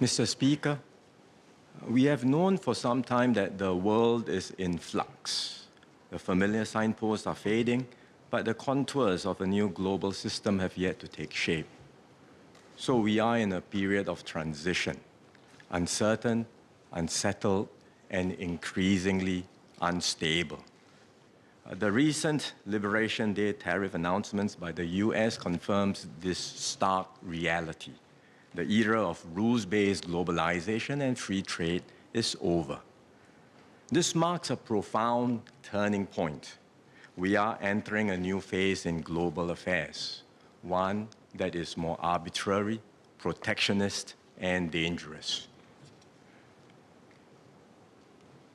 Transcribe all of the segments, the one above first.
Mr. Speaker, we have known for some time that the world is in flux. The familiar signposts are fading, but the contours of a new global system have yet to take shape. So we are in a period of transition, uncertain, unsettled, and increasingly unstable. The recent Liberation Day tariff announcements by the US confirms this stark reality. The era of rules-based globalization and free trade is over. This marks a profound turning point. We are entering a new phase in global affairs, one that is more arbitrary, protectionist, and dangerous.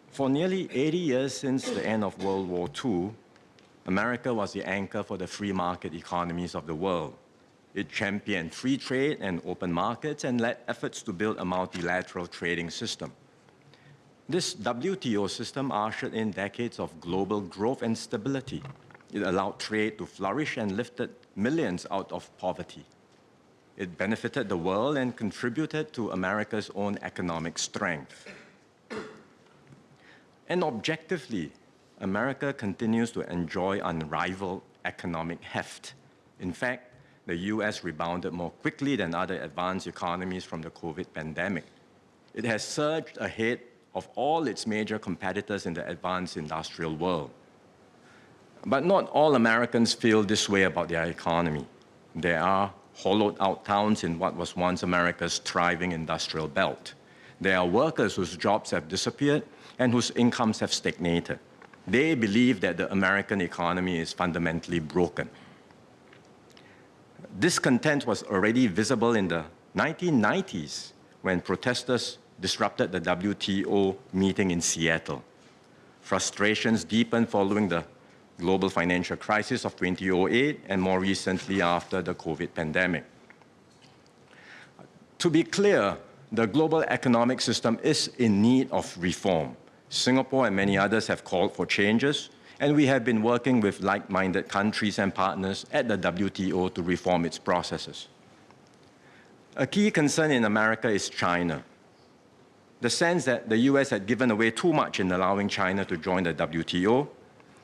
For nearly 80 years since the end of World War II, America was the anchor for the free market economies of the world. It championed free trade and open markets and led efforts to build a multilateral trading system. This WTO system ushered in decades of global growth and stability. It allowed trade to flourish and lifted millions out of poverty. It benefited the world and contributed to America's own economic strength. And objectively, America continues to enjoy unrivaled economic heft. In fact, the US rebounded more quickly than other advanced economies from the COVID pandemic. It has surged ahead of all its major competitors in the advanced industrial world. But not all Americans feel this way about their economy. There are hollowed-out towns in what was once America's thriving industrial belt. There are workers whose jobs have disappeared and whose incomes have stagnated. They believe that the American economy is fundamentally broken. Discontent was already visible in the 1990s when protesters disrupted the WTO meeting in Seattle. Frustrations deepened following the global financial crisis of 2008 and more recently after the COVID pandemic. To be clear, the global economic system is in need of reform. Singapore and many others have called for changes, and we have been working with like-minded countries and partners at the WTO to reform its processes. A key concern in America is China. The sense that the US had given away too much in allowing China to join the WTO,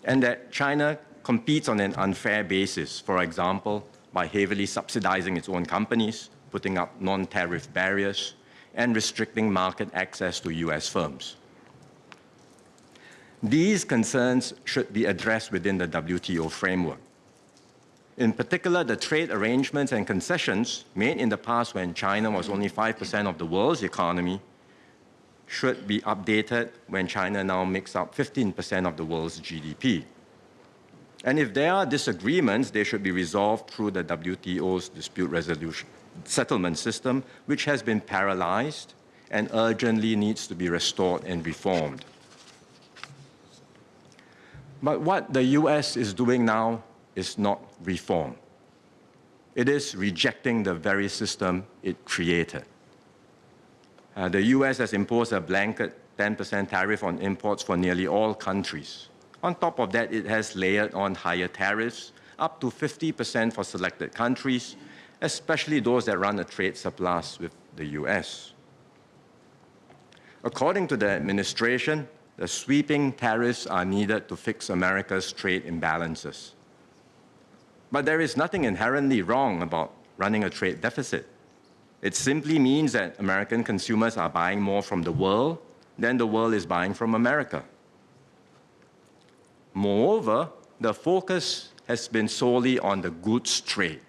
and that China competes on an unfair basis, for example, by heavily subsidizing its own companies, putting up non-tariff barriers, and restricting market access to US firms. These concerns should be addressed within the WTO framework. In particular, the trade arrangements and concessions made in the past when China was only 5% of the world's economy should be updated when China now makes up 15% of the world's GDP. And if there are disagreements, they should be resolved through the WTO's dispute resolution settlement system, which has been paralyzed and urgently needs to be restored and reformed. But what the US is doing now is not reform. It is rejecting the very system it created. The US has imposed a blanket 10% tariff on imports for nearly all countries. On top of that, it has layered on higher tariffs, up to 50% for selected countries, especially those that run a trade surplus with the US. According to the administration, the sweeping tariffs are needed to fix America's trade imbalances. But there is nothing inherently wrong about running a trade deficit. It simply means that American consumers are buying more from the world than the world is buying from America. Moreover, the focus has been solely on the goods trade.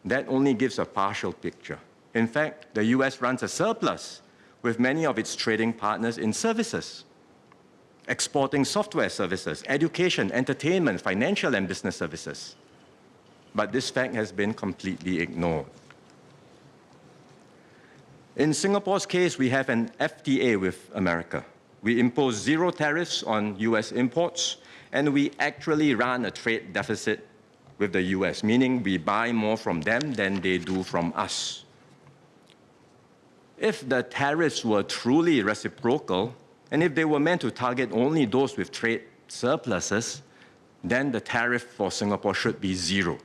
That only gives a partial picture. In fact, the US runs a surplus with many of its trading partners in services, exporting software services, education, entertainment, financial and business services. But this fact has been completely ignored. In Singapore's case, we have an FTA with America. We impose zero tariffs on US imports, and we actually run a trade deficit with the US, meaning we buy more from them than they do from us. If the tariffs were truly reciprocal, and if they were meant to target only those with trade surpluses, then the tariff for Singapore should be zero.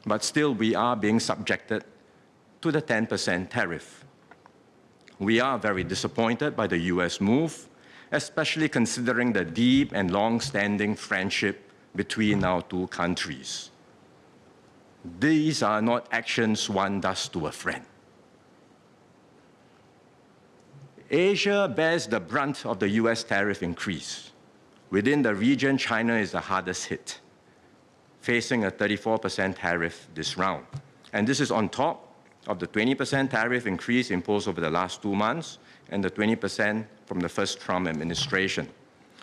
But still, we are being subjected to the 10% tariff. We are very disappointed by the US move, especially considering the deep and long-standing friendship between our two countries. These are not actions one does to a friend. Asia bears the brunt of the US tariff increase. Within the region, China is the hardest hit, facing a 34% tariff this round. And this is on top of the 20% tariff increase imposed over the last 2 months and the 20% from the first Trump administration.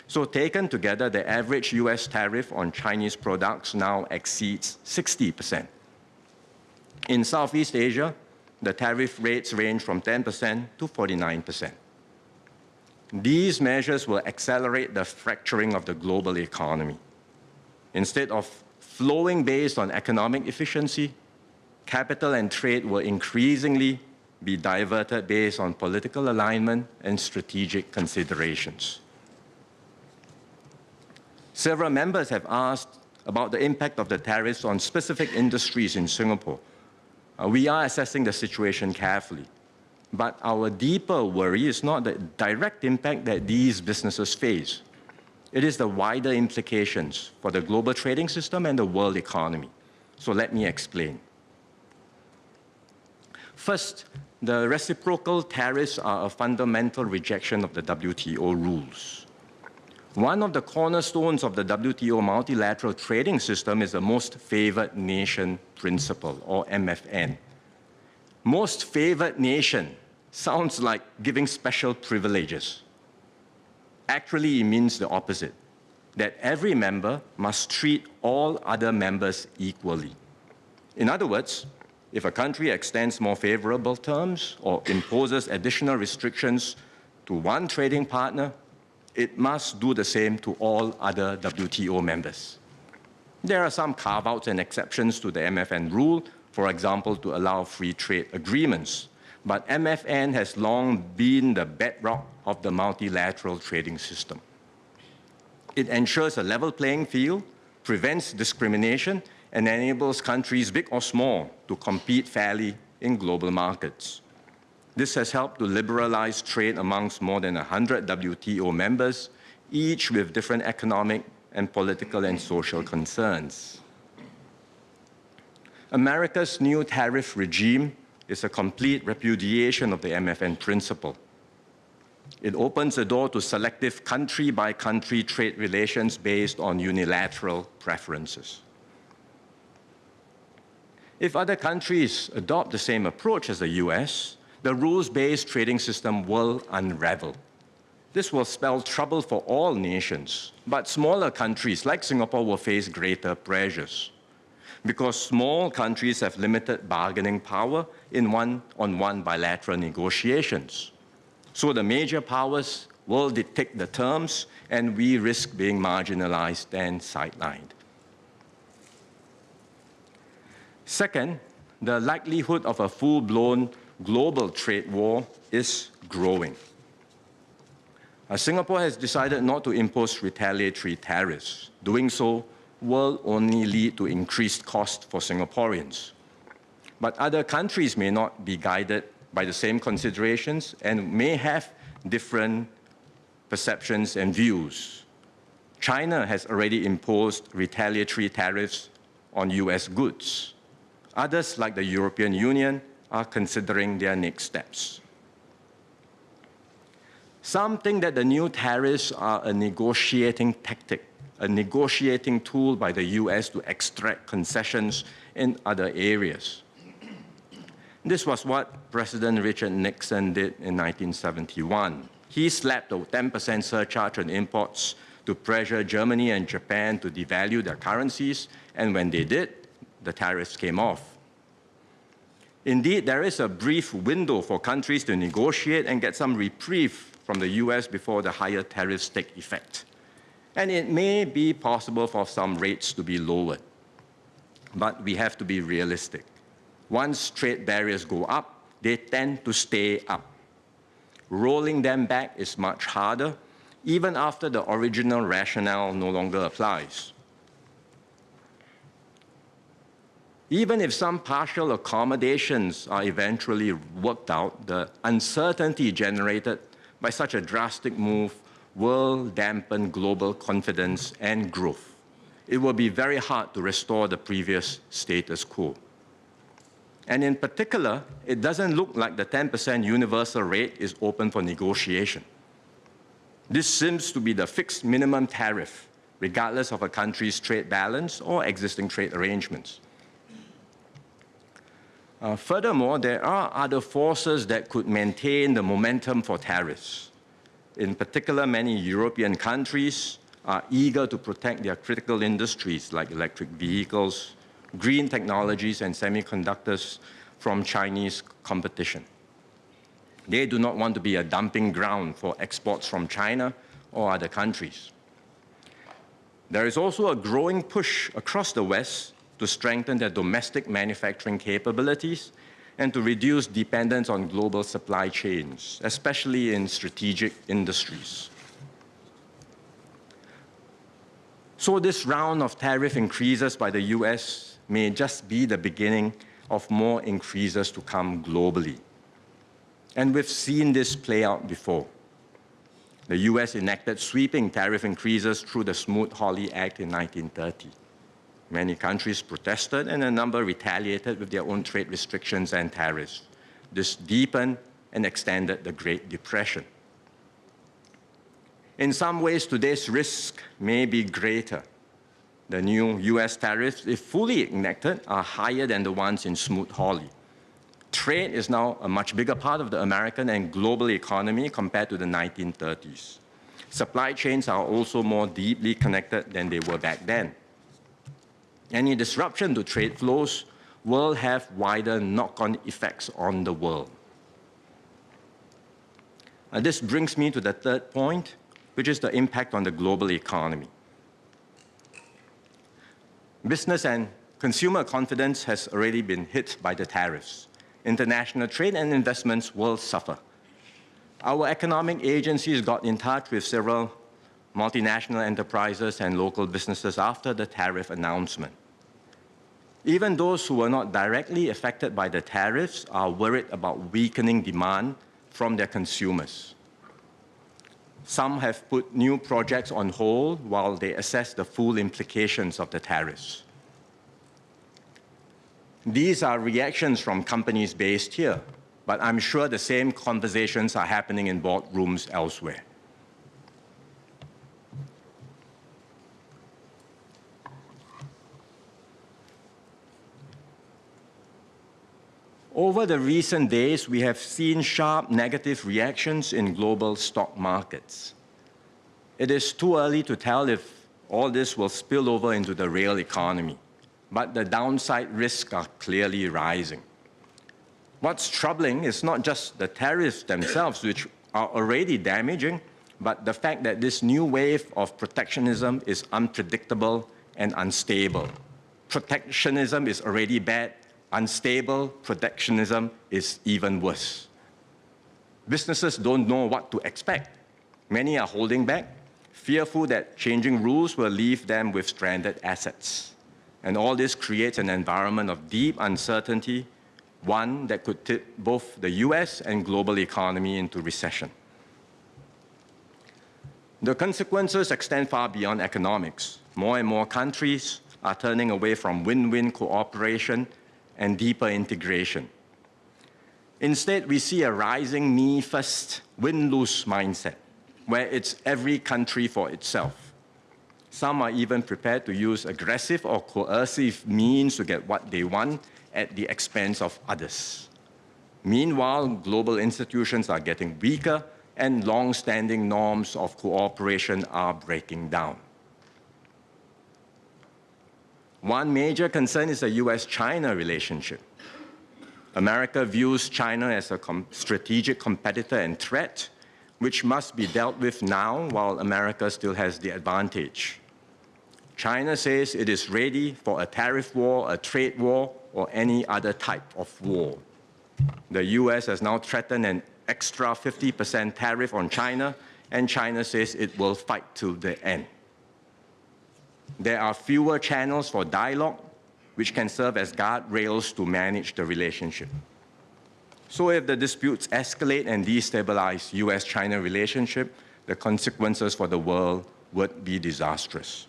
So taken together, the average US tariff on Chinese products now exceeds 60%. In Southeast Asia, the tariff rates range from 10% to 49%. These measures will accelerate the fracturing of the global economy. Instead of flowing based on economic efficiency, capital and trade will increasingly be diverted based on political alignment and strategic considerations. Several members have asked about the impact of the tariffs on specific industries in Singapore. We are assessing the situation carefully, but our deeper worry is not the direct impact that these businesses face. It is the wider implications for the global trading system and the world economy. So let me explain. First, the reciprocal tariffs are a fundamental rejection of the WTO rules. One of the cornerstones of the WTO multilateral trading system is the most favored nation principle, or MFN. Most favored nation sounds like giving special privileges. Actually, it means the opposite, that every member must treat all other members equally. In other words, if a country extends more favorable terms or imposes additional restrictions to one trading partner, it must do the same to all other WTO members. There are some carve-outs and exceptions to the MFN rule, for example, to allow free trade agreements. But MFN has long been the bedrock of the multilateral trading system. It ensures a level playing field, prevents discrimination, and enables countries, big or small, to compete fairly in global markets. This has helped to liberalize trade amongst more than 100 WTO members, each with different economic and political and social concerns. America's new tariff regime is a complete repudiation of the MFN principle. It opens the door to selective country-by-country trade relations based on unilateral preferences. If other countries adopt the same approach as the US, the rules-based trading system will unravel. This will spell trouble for all nations, but smaller countries like Singapore will face greater pressures, because small countries have limited bargaining power in one-on-one bilateral negotiations. So the major powers will dictate the terms, and we risk being marginalized and sidelined. Second, the likelihood of a full-blown global trade war is growing. Singapore has decided not to impose retaliatory tariffs. Doing so will only lead to increased costs for Singaporeans. But other countries may not be guided by the same considerations and may have different perceptions and views. China has already imposed retaliatory tariffs on US goods. Others, like the European Union, are considering their next steps. Some think that the new tariffs are a negotiating tactic, a negotiating tool by the US to extract concessions in other areas. This was what President Richard Nixon did in 1971. He slapped a 10% surcharge on imports to pressure Germany and Japan to devalue their currencies, and when they did, the tariffs came off. Indeed, there is a brief window for countries to negotiate and get some reprieve from the US before the higher tariffs take effect. And it may be possible for some rates to be lowered. But we have to be realistic. Once trade barriers go up, they tend to stay up. Rolling them back is much harder, even after the original rationale no longer applies. Even if some partial accommodations are eventually worked out, the uncertainty generated by such a drastic move will dampen global confidence and growth. It will be very hard to restore the previous status quo. And in particular, it doesn't look like the 10% universal rate is open for negotiation. This seems to be the fixed minimum tariff, regardless of a country's trade balance or existing trade arrangements. Furthermore, there are other forces that could maintain the momentum for tariffs. In particular, many European countries are eager to protect their critical industries like electric vehicles, green technologies, and semiconductors from Chinese competition. They do not want to be a dumping ground for exports from China or other countries. There is also a growing push across the West to strengthen their domestic manufacturing capabilities and to reduce dependence on global supply chains, especially in strategic industries. So this round of tariff increases by the US may just be the beginning of more increases to come globally. And we've seen this play out before. The US enacted sweeping tariff increases through the Smoot-Hawley Act in 1930. Many countries protested and a number retaliated with their own trade restrictions and tariffs. This deepened and extended the Great Depression. In some ways, today's risk may be greater. The new US tariffs, if fully enacted, are higher than the ones in Smoot-Hawley. Trade is now a much bigger part of the American and global economy compared to the 1930s. Supply chains are also more deeply connected than they were back then. Any disruption to trade flows will have wider knock-on effects on the world. This brings me to the third point, which is the impact on the global economy. Business and consumer confidence has already been hit by the tariffs. International trade and investments will suffer. Our economic agencies got in touch with several multinational enterprises and local businesses after the tariff announcement. Even those who were not directly affected by the tariffs are worried about weakening demand from their consumers. Some have put new projects on hold while they assess the full implications of the tariffs. These are reactions from companies based here, but I'm sure the same conversations are happening in boardrooms elsewhere. Over the recent days, we have seen sharp negative reactions in global stock markets. It is too early to tell if all this will spill over into the real economy, but the downside risks are clearly rising. What's troubling is not just the tariffs themselves, which are already damaging, but the fact that this new wave of protectionism is unpredictable and unstable. Protectionism is already bad. Unstable protectionism is even worse. Businesses don't know what to expect. Many are holding back, fearful that changing rules will leave them with stranded assets. And all this creates an environment of deep uncertainty, one that could tip both the US and global economy into recession. The consequences extend far beyond economics. More and more countries are turning away from win-win cooperation and deeper integration. Instead, we see a rising me-first, win-lose mindset, where it's every country for itself. Some are even prepared to use aggressive or coercive means to get what they want at the expense of others. Meanwhile, global institutions are getting weaker and long-standing norms of cooperation are breaking down. One major concern is the US-China relationship. America views China as a strategic competitor and threat, which must be dealt with now while America still has the advantage. China says it is ready for a tariff war, a trade war, or any other type of war. The US has now threatened an extra 50% tariff on China, and China says it will fight till the end. There are fewer channels for dialogue, which can serve as guardrails to manage the relationship. So if the disputes escalate and destabilize US-China relationship, the consequences for the world would be disastrous.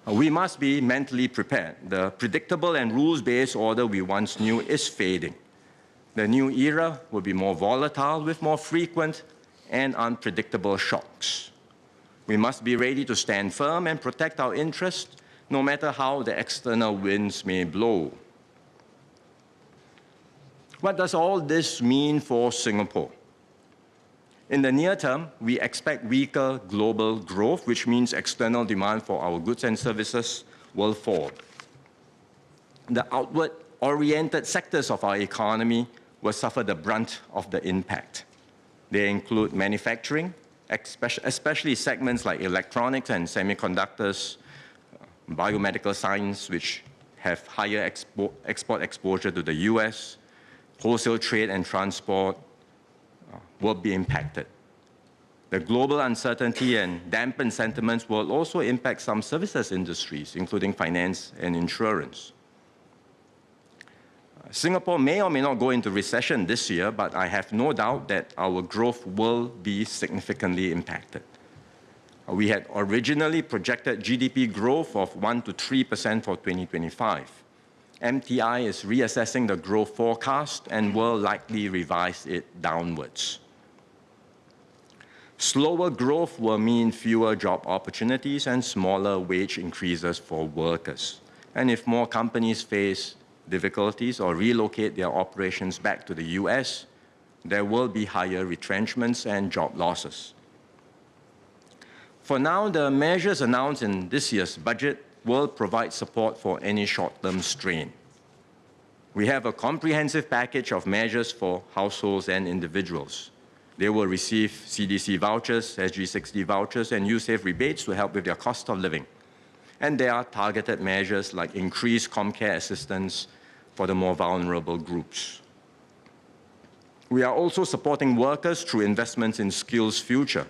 We must be mentally prepared. The predictable and rules-based order we once knew is fading. The new era will be more volatile with more frequent and unpredictable shocks. We must be ready to stand firm and protect our interests, no matter how the external winds may blow. What does all this mean for Singapore? In the near term, we expect weaker global growth, which means external demand for our goods and services will fall. The outward-oriented sectors of our economy will suffer the brunt of the impact. They include manufacturing, especially segments like electronics and semiconductors, biomedical science, which have higher export exposure to the US, wholesale trade and transport will be impacted. The global uncertainty and dampened sentiments will also impact some services industries, including finance and insurance. Singapore may or may not go into recession this year, but I have no doubt that our growth will be significantly impacted. We had originally projected GDP growth of 1 to 3% for 2025. MTI is reassessing the growth forecast and will likely revise it downwards. Slower growth will mean fewer job opportunities and smaller wage increases for workers. And if more companies face difficulties or relocate their operations back to the US, there will be higher retrenchments and job losses. For now, the measures announced in this year's budget will provide support for any short-term strain. We have a comprehensive package of measures for households and individuals. They will receive CDC vouchers, SG60 vouchers, and USAVE rebates to help with their cost of living. And there are targeted measures like increased ComCare assistance for the more vulnerable groups. We are also supporting workers through investments in Skills Future.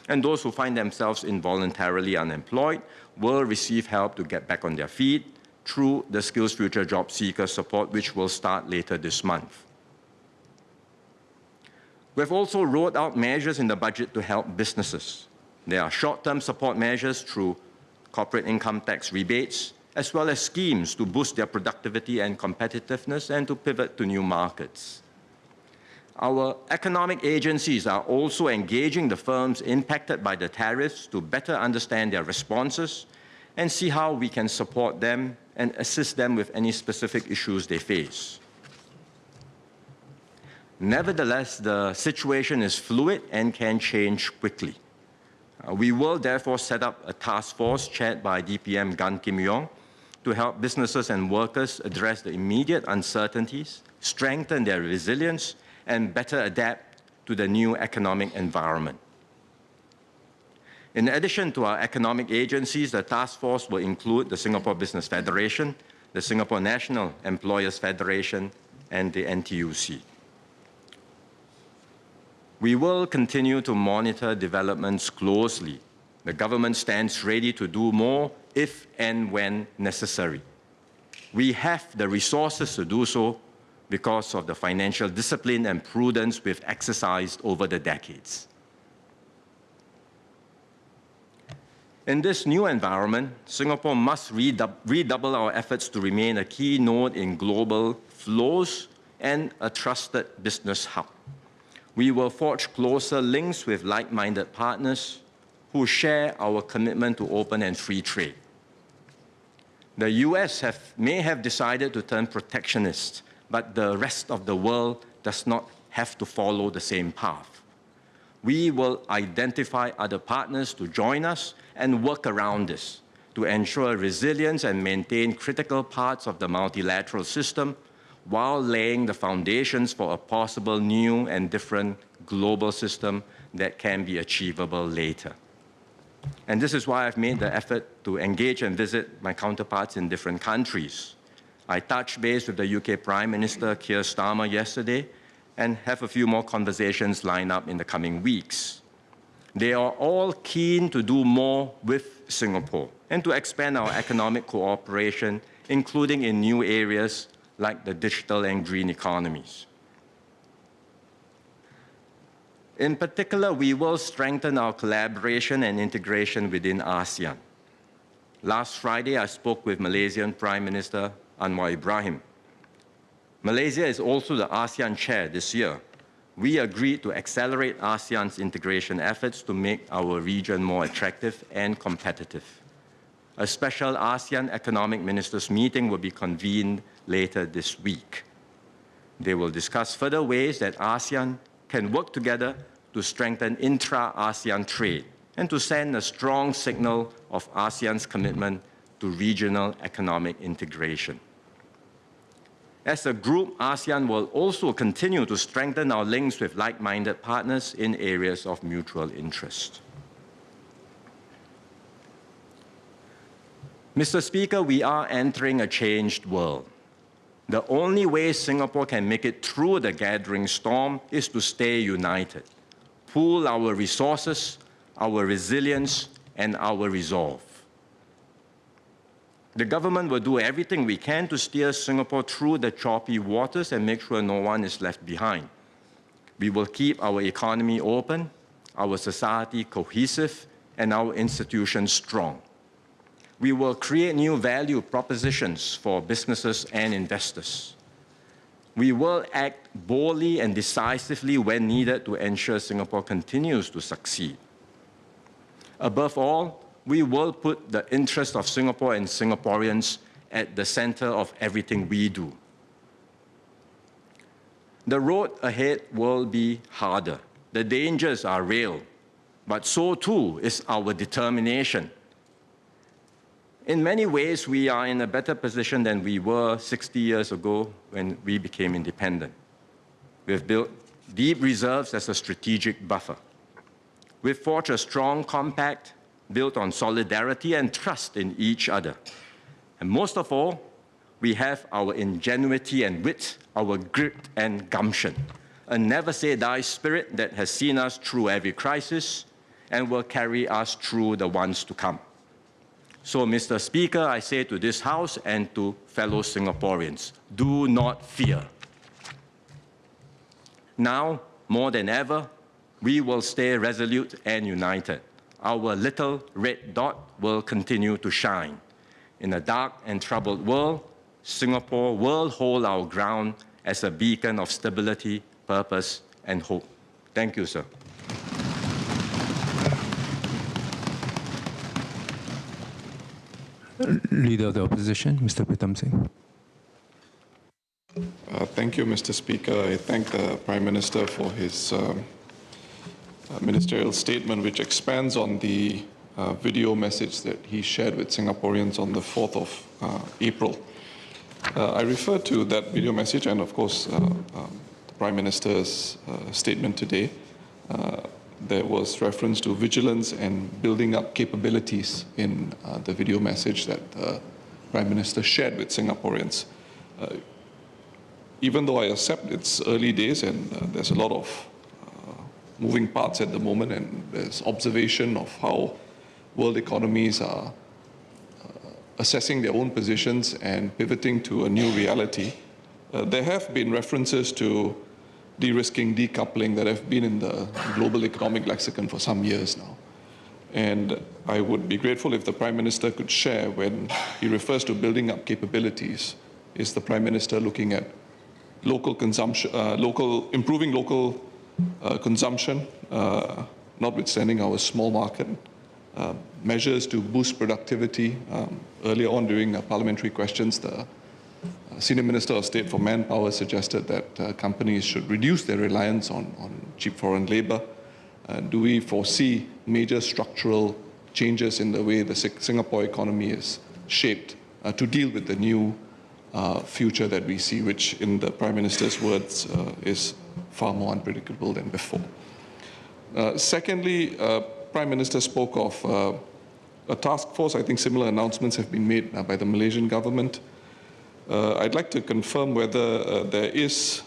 And those who find themselves involuntarily unemployed will receive help to get back on their feet through the Skills Future Job Seeker support, which will start later this month. We've also rolled out measures in the budget to help businesses. There are short-term support measures through corporate income tax rebates, as well as schemes to boost their productivity and competitiveness and to pivot to new markets. Our economic agencies are also engaging the firms impacted by the tariffs to better understand their responses and see how we can support them and assist them with any specific issues they face. Nevertheless, the situation is fluid and can change quickly. We will therefore set up a task force chaired by DPM Gan Kim Yong to help businesses and workers address the immediate uncertainties, strengthen their resilience, and better adapt to the new economic environment. In addition to our economic agencies, the task force will include the Singapore Business Federation, the Singapore National Employers Federation, and the NTUC. We will continue to monitor developments closely. The government stands ready to do more if and when necessary. We have the resources to do so because of the financial discipline and prudence we've exercised over the decades. In this new environment, Singapore must redouble our efforts to remain a key node in global flows and a trusted business hub. We will forge closer links with like-minded partners who share our commitment to open and free trade. The US may have decided to turn protectionist, but the rest of the world does not have to follow the same path. We will identify other partners to join us and work around this to ensure resilience and maintain critical parts of the multilateral system while laying the foundations for a possible new and different global system that can be achievable later. And this is why I've made the effort to engage and visit my counterparts in different countries. I touched base with the UK Prime Minister Keir Starmer yesterday and have a few more conversations lined up in the coming weeks. They are all keen to do more with Singapore and to expand our economic cooperation, including in new areas like the digital and green economies. In particular, we will strengthen our collaboration and integration within ASEAN. Last Friday, I spoke with Malaysian Prime Minister Anwar Ibrahim. Malaysia is also the ASEAN chair this year. We agreed to accelerate ASEAN's integration efforts to make our region more attractive and competitive. A special ASEAN Economic Ministers meeting will be convened later this week. They will discuss further ways that ASEAN can work together to strengthen intra-ASEAN trade and to send a strong signal of ASEAN's commitment to regional economic integration. As a group, ASEAN will also continue to strengthen our links with like-minded partners in areas of mutual interest. Mr. Speaker, we are entering a changed world. The only way Singapore can make it through the gathering storm is to stay united, pool our resources, our resilience, and our resolve. The government will do everything we can to steer Singapore through the choppy waters and make sure no one is left behind. We will keep our economy open, our society cohesive, and our institutions strong. We will create new value propositions for businesses and investors. We will act boldly and decisively when needed to ensure Singapore continues to succeed. Above all, we will put the interest of Singapore and Singaporeans at the center of everything we do. The road ahead will be harder. The dangers are real, but so too is our determination. In many ways, we are in a better position than we were 60 years ago when we became independent. We have built deep reserves as a strategic buffer. We've forged a strong compact built on solidarity and trust in each other. And most of all, we have our ingenuity and wit, our grit and gumption, a never-say-die spirit that has seen us through every crisis and will carry us through the ones to come. So, Mr. Speaker, I say to this House and to fellow Singaporeans, do not fear. Now, more than ever, we will stay resolute and united. Our little red dot will continue to shine. In a dark and troubled world, Singapore will hold our ground as a beacon of stability, purpose, and hope. Thank you, sir. Leader of the Opposition, Mr. Pritam Singh. Thank you, Mr. Speaker. I thank the Prime Minister for his ministerial statement, which expands on the video message that he shared with Singaporeans on the 4th of April. I refer to that video message and, of course, the Prime Minister's statement today. There was reference to vigilance and building up capabilities in the video message that the Prime Minister shared with Singaporeans. Even though I accept it's early days and there's a lot of moving parts at the moment and there's observation of how world economies are assessing their own positions and pivoting to a new reality, there have been references to de-risking, decoupling that have been in the global economic lexicon for some years now. And I would be grateful if the Prime Minister could share, when he refers to building up capabilities, is the Prime Minister looking at local consumption, improving local consumption, notwithstanding our small market, measures to boost productivity. Earlier on during parliamentary questions, the Senior Minister of State for Manpower suggested that companies should reduce their reliance on cheap foreign labor. Do we foresee major structural changes in the way the Singapore economy is shaped to deal with the new future that we see, which in the Prime Minister's words is far more unpredictable than before? Secondly, Prime Minister spoke of a task force. I think similar announcements have been made by the Malaysian government. I'd like to confirm whether there is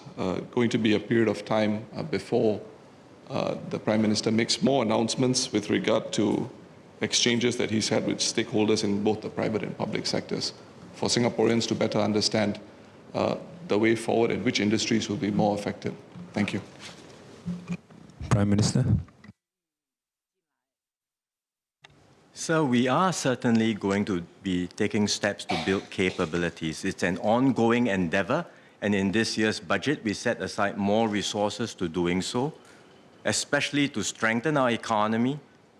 going to be a period of time before the Prime Minister makes more announcements with regard to exchanges that he's had with stakeholders in both the private and public sectors for Singaporeans to better understand the way forward and which industries will be more affected. Thank you. Prime Minister. So we are certainly going to be taking steps to build capabilities. It's an ongoing endeavor, and in this year's budget, we set aside more resources to doing so, especially to strengthen our economy,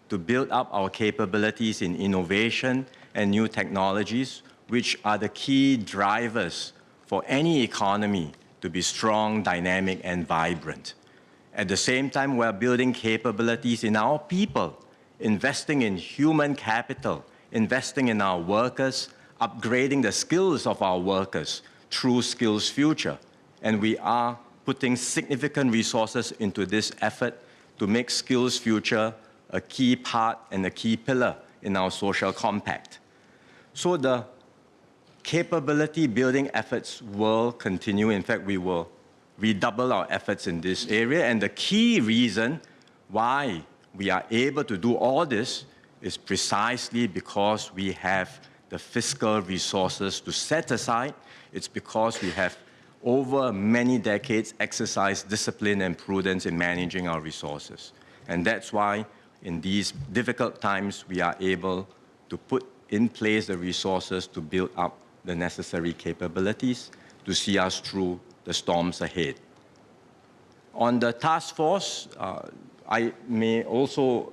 to build up our capabilities in innovation and new technologies, which are the key drivers for any economy to be strong, dynamic, and vibrant. At the same time, we're building capabilities in our people, investing in human capital, investing in our workers, upgrading the skills of our workers through Skills Future. And we are putting significant resources into this effort to make Skills Future a key part and a key pillar in our social compact. So the capability building efforts will continue. In fact, we will redouble our efforts in this area. And the key reason why we are able to do all this is precisely because we have the fiscal resources to set aside. It's because we have, over many decades, exercised discipline and prudence in managing our resources. And that's why, in these difficult times, we are able to put in place the resources to build up the necessary capabilities to see us through the storms ahead. On the task force, I may also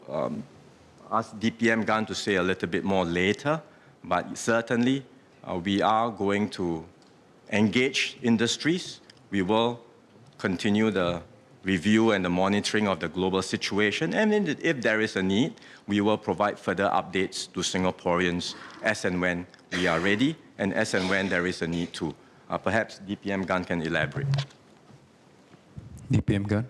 ask DPM Gan to say a little bit more later, but certainly we are going to engage industries. We will continue the review and the monitoring of the global situation, and if there is a need, we will provide further updates to Singaporeans as and when we are ready, and as and when there is a need to. Perhaps DPM Gan can elaborate. DPM Gan.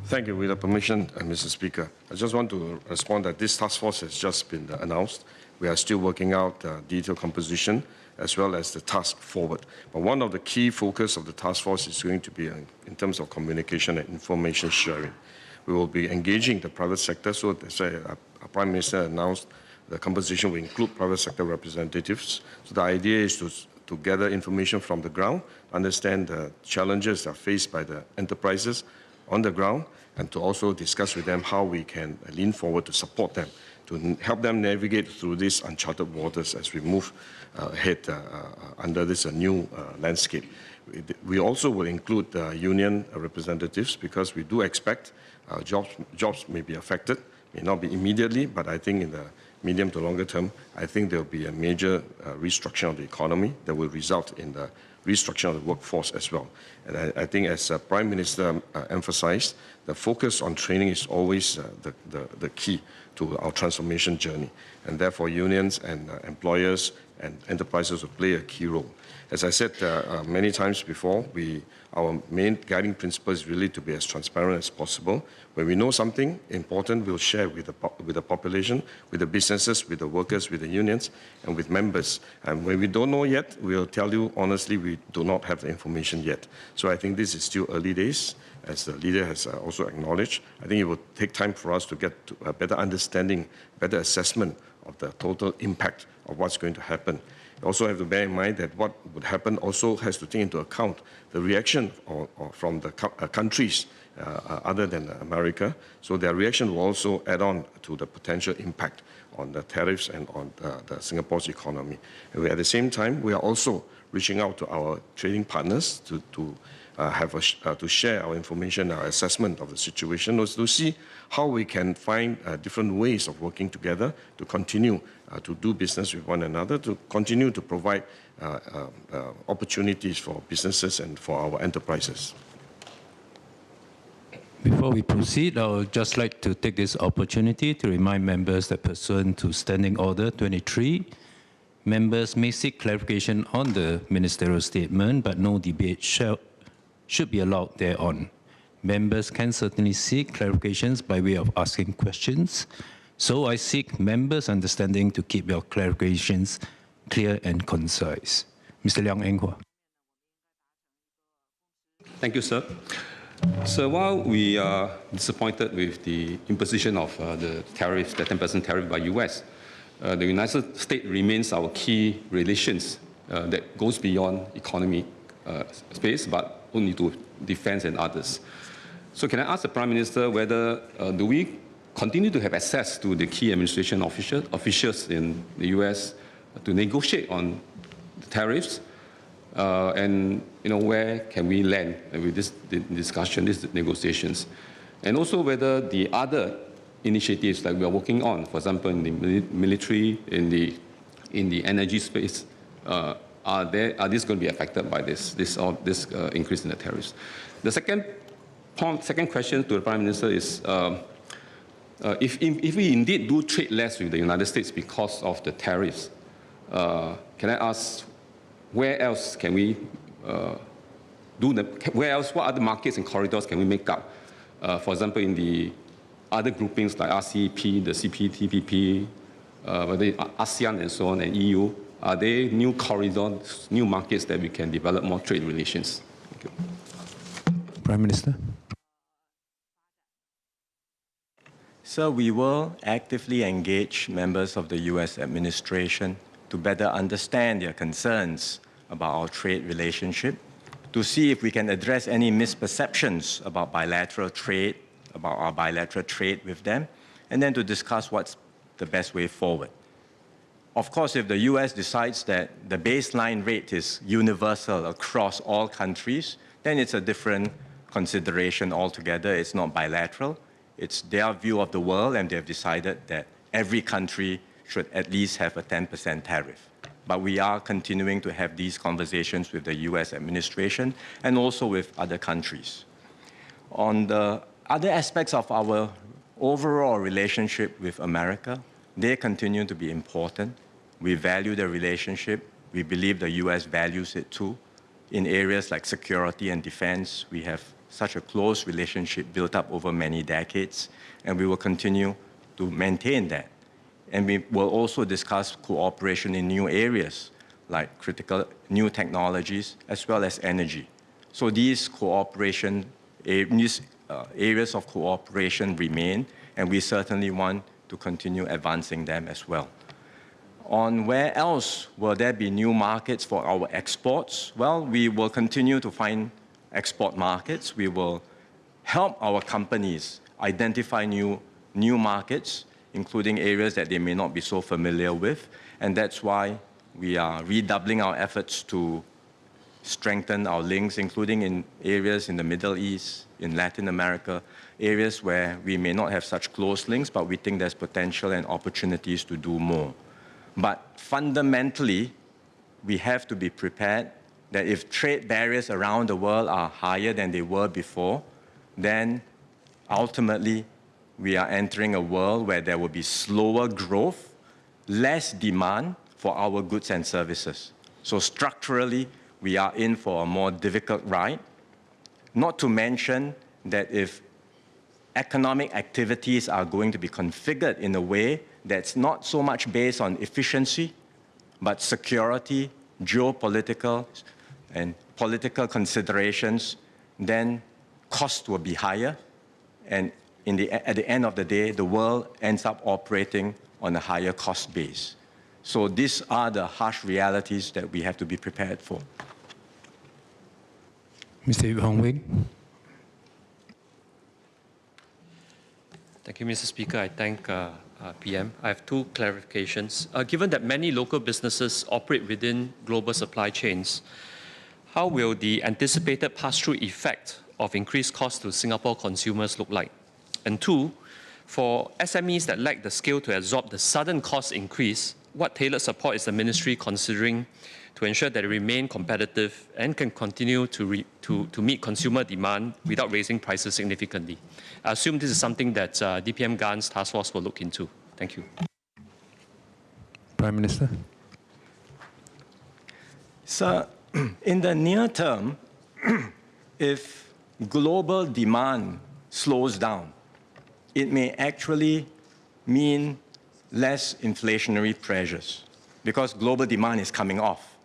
Thank you. With your permission, Mr. Speaker, I just want to respond that this task force has just been announced. We are still working out detailed composition as well as the task forward. But one of the key focus of the task force is going to be in terms of communication and information sharing. We will be engaging the private sector. So that's why our Prime Minister announced the composition will include private sector representatives. So the idea is to gather information from the ground, understand the challenges that are faced by the enterprises on the ground, and to also discuss with them how we can lean forward to support them, to help them navigate through these uncharted waters as we move ahead under this new landscape. We also will include union representatives because we do expect jobs may be affected, may not be immediately, but I think in the medium to longer term, I think there will be a major restructuring of the economy that will result in the restructuring of the workforce as well. And I think as Prime Minister emphasized, the focus on training is always the key to our transformation journey. And therefore, unions and employers and enterprises will play a key role. As I said many times before, our main guiding principle is really to be as transparent as possible. When we know something important, we'll share with the population, with the businesses, with the workers, with the unions, and with members. And when we don't know yet, we'll tell you honestly, we do not have the information yet. So I think this is still early days, as the leader has also acknowledged. I think it will take time for us to get to a better understanding, better assessment of the total impact of what's going to happen. You also have to bear in mind that what would happen also has to take into account the reaction from the countries other than America. So their reaction will also add on to the potential impact on the tariffs and on the Singapore's economy. And at the same time, we are also reaching out to our trading partners to share our information, our assessment of the situation, to see how we can find different ways of working together to continue to do business with one another, to continue to provide opportunities for businesses and for our enterprises. Before we proceed, I would just like to take this opportunity to remind members that pursuant to Standing Order 23, members may seek clarification on the ministerial statement, but no debate should be allowed thereon. Members can certainly seek clarifications by way of asking questions. So I seek members' understanding to keep your clarifications clear and concise. Mr. Liang Eng Hua. Thank you, sir. So while we are disappointed with the imposition of the tariff, the 10% tariff by US, the United States remains our key relations that goes beyond economic space, but only to defense and others. So can I ask the Prime Minister whether do we continue to have access to the key administration officials in the US to negotiate on the tariffs? And where can we land with this discussion, these negotiations? And also whether the other initiatives that we are working on, for example, in the military, in the energy space, are these going to be affected by this increase in the tariffs? The second question to the Prime Minister is, if we indeed do trade less with the United States because of the tariffs, can I ask where else can we what other markets and corridors can we make up? For example, in the other groupings like RCEP, the CPTPP, whether ASEAN and so on, and EU, are there new corridors, new markets that we can develop more trade relations? Thank you. Prime Minister. So we will actively engage members of the US administration to better understand their concerns about our trade relationship, to see if we can address any misperceptions about bilateral trade, about our bilateral trade with them, and then to discuss what's the best way forward. Of course, if the US decides that the baseline rate is universal across all countries, then it's a different consideration altogether. It's not bilateral. It's their view of the world, and they've decided that every country should at least have a 10% tariff. But we are continuing to have these conversations with the US administration and also with other countries. On the other aspects of our overall relationship with America, they continue to be important. We value the relationship. We believe the US values it too. In areas like security and defense, we have such a close relationship built up over many decades, and we will continue to maintain that. And we will also discuss cooperation in new areas like critical new technologies as well as energy. So these areas of cooperation remain, and we certainly want to continue advancing them as well. On where else will there be new markets for our exports? Well, we will continue to find export markets. We will help our companies identify new markets, including areas that they may not be so familiar with. And that's why we are redoubling our efforts to strengthen our links, including in areas in the Middle East, in Latin America, areas where we may not have such close links, but we think there's potential and opportunities to do more. But fundamentally, we have to be prepared that if trade barriers around the world are higher than they were before, then ultimately we are entering a world where there will be slower growth, less demand for our goods and services. So structurally, we are in for a more difficult ride. Not to mention that if economic activities are going to be configured in a way that's not so much based on efficiency, but security, geopolitical, and political considerations, then costs will be higher. And at the end of the day, the world ends up operating on a higher cost base. So these are the harsh realities that we have to be prepared for. Mr. Wong. Thank you, Mr. Speaker. I thank PM. I have two clarifications. Given that many local businesses operate within global supply chains, how will the anticipated pass-through effect of increased costs to Singapore consumers look like? And two, for SMEs that lack the skill to absorb the sudden cost increase, what tailored support is the ministry considering to ensure that it remain competitive and can continue to meet consumer demand without raising prices significantly? I assume this is something that DPM Gan's task force will look into. Thank you. Prime Minister. So, in the near term, if global demand slows down, it may actually mean less inflationary pressures because global demand is coming off.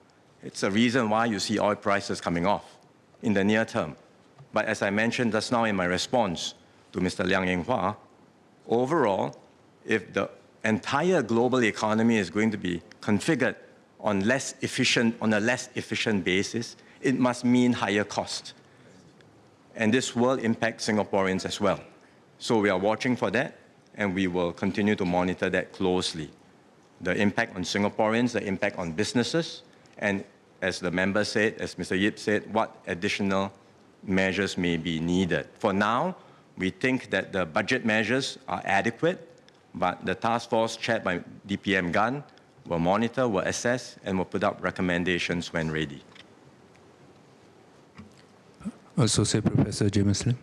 It's a reason why you see oil prices coming off in the near term. But as I mentioned just now in my response to Mr. Liang Yenghua, overall, if the entire global economy is going to be configured on a less efficient basis, it must mean higher cost. And this will impact Singaporeans as well. So we are watching for that, and we will continue to monitor that closely. The impact on Singaporeans, the impact on businesses, and as the member said, as Mr. Yip said, what additional measures may be needed. For now, we think that the budget measures are adequate, but the task force chaired by DPM Gan will monitor, will assess, and will put up recommendations when ready. Associate Professor James Lim.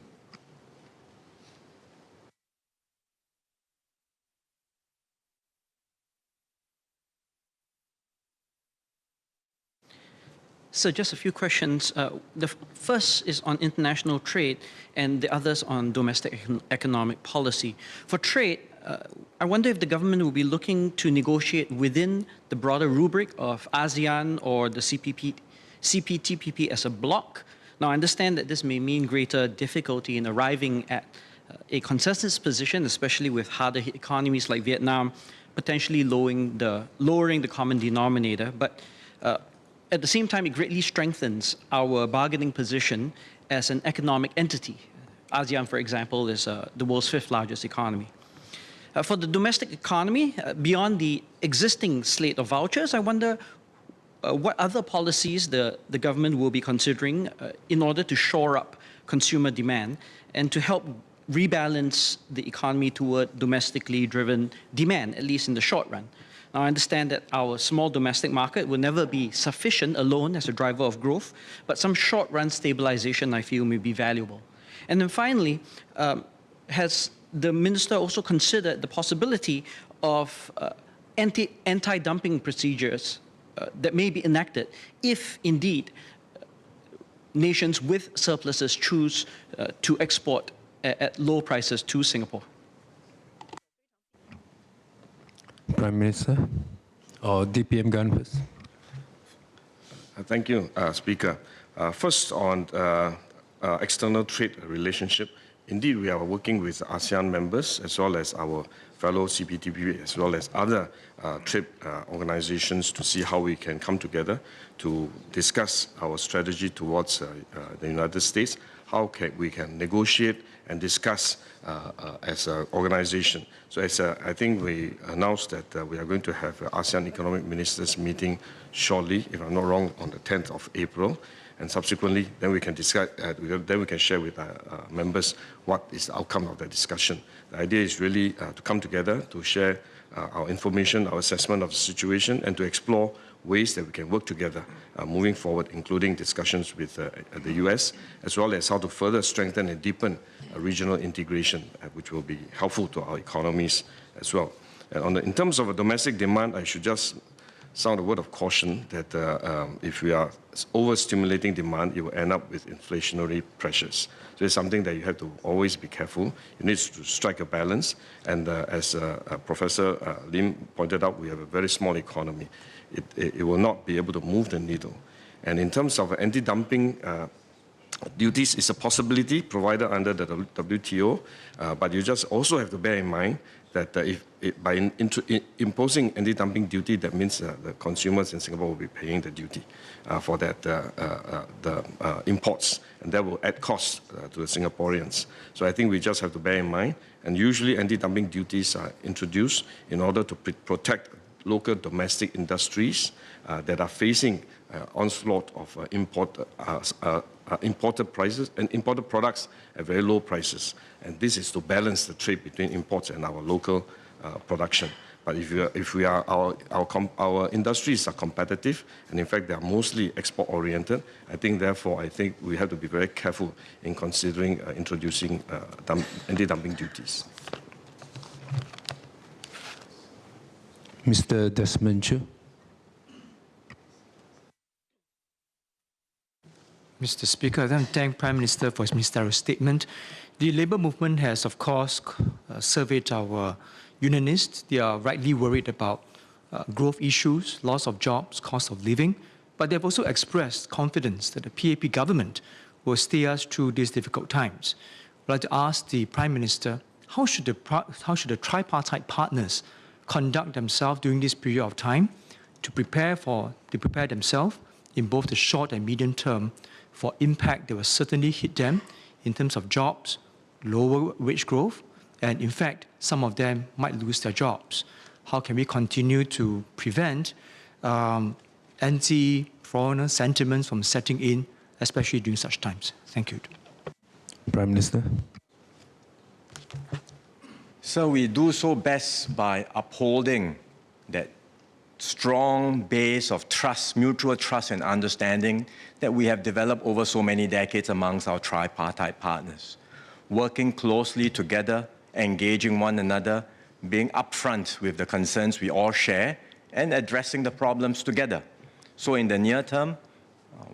So just a few questions. The first is on international trade and the others on domestic economic policy. For trade, I wonder if the government will be looking to negotiate within the broader rubric of ASEAN or the CPTPP as a bloc. Now, I understand that this may mean greater difficulty in arriving at a consensus position, especially with harder hit economies like Vietnam, potentially lowering the common denominator. But at the same time, it greatly strengthens our bargaining position as an economic entity. ASEAN, for example, is the world's 5th largest economy. For the domestic economy, beyond the existing slate of vouchers, I wonder what other policies the government will be considering in order to shore up consumer demand and to help rebalance the economy toward domestically driven demand, at least in the short run. Now, I understand that our small domestic market will never be sufficient alone as a driver of growth, but some short-run stabilization, I feel, may be valuable. And then finally, has the minister also considered the possibility of anti-dumping procedures that may be enacted if, indeed, nations with surpluses choose to export at low prices to Singapore? Prime Minister, or DPM Gan first. Thank you, Speaker. First, on external trade relationship, indeed, we are working with ASEAN members as well as our fellow CPTPP as well as other trade organizations to see how we can come together to discuss our strategy towards the United States, how we can negotiate and discuss as an organization. So as I think we announced that we are going to have an ASEAN Economic Ministers meeting shortly, if I'm not wrong, on the 10th of April. And subsequently, then we can discuss, then we can share with our members what is the outcome of that discussion. The idea is really to come together, to share our information, our assessment of the situation, and to explore ways that we can work together moving forward, including discussions with the US, as well as how to further strengthen and deepen regional integration, which will be helpful to our economies as well. And in terms of domestic demand, I should just sound a word of caution that if we are overstimulating demand, it will end up with inflationary pressures. So it's something that you have to always be careful. You need to strike a balance. And as Professor Lim pointed out, we have a very small economy. It will not be able to move the needle. And in terms of anti-dumping duties, it's a possibility provided under the WTO, but you just also have to bear in mind that by imposing anti-dumping duty, that means the consumers in Singapore will be paying the duty for that the imports, and that will add costs to the Singaporeans. So I think we just have to bear in mind, and usually anti-dumping duties are introduced in order to protect local domestic industries that are facing onslaught of imported prices and imported products at very low prices. And this is to balance the trade between imports and our local production. But if our industries are competitive, and in fact they are mostly export-oriented, I think we have to be very careful in considering introducing anti-dumping duties. Mr. Desmond Chu. Mr. Speaker, I want to thank Prime Minister for his ministerial statement. The labour movement has, of course, surveyed our unionists. They are rightly worried about growth issues, loss of jobs, cost of living, but they have also expressed confidence that the PAP government will steer us through these difficult times. I'd like to ask the Prime Minister, how should the tripartite partners conduct themselves during this period of time to prepare themselves in both the short and medium term for impact that will certainly hit them in terms of jobs, lower wage growth, and in fact, some of them might lose their jobs. How can we continue to prevent anti-foreigner sentiments from setting in, especially during such times? Thank you. Prime Minister. So we do so best by upholding that strong base of trust, mutual trust and understanding that we have developed over so many decades amongst our tripartite partners. Working closely together, engaging one another, being upfront with the concerns we all share, and addressing the problems together. So in the near term,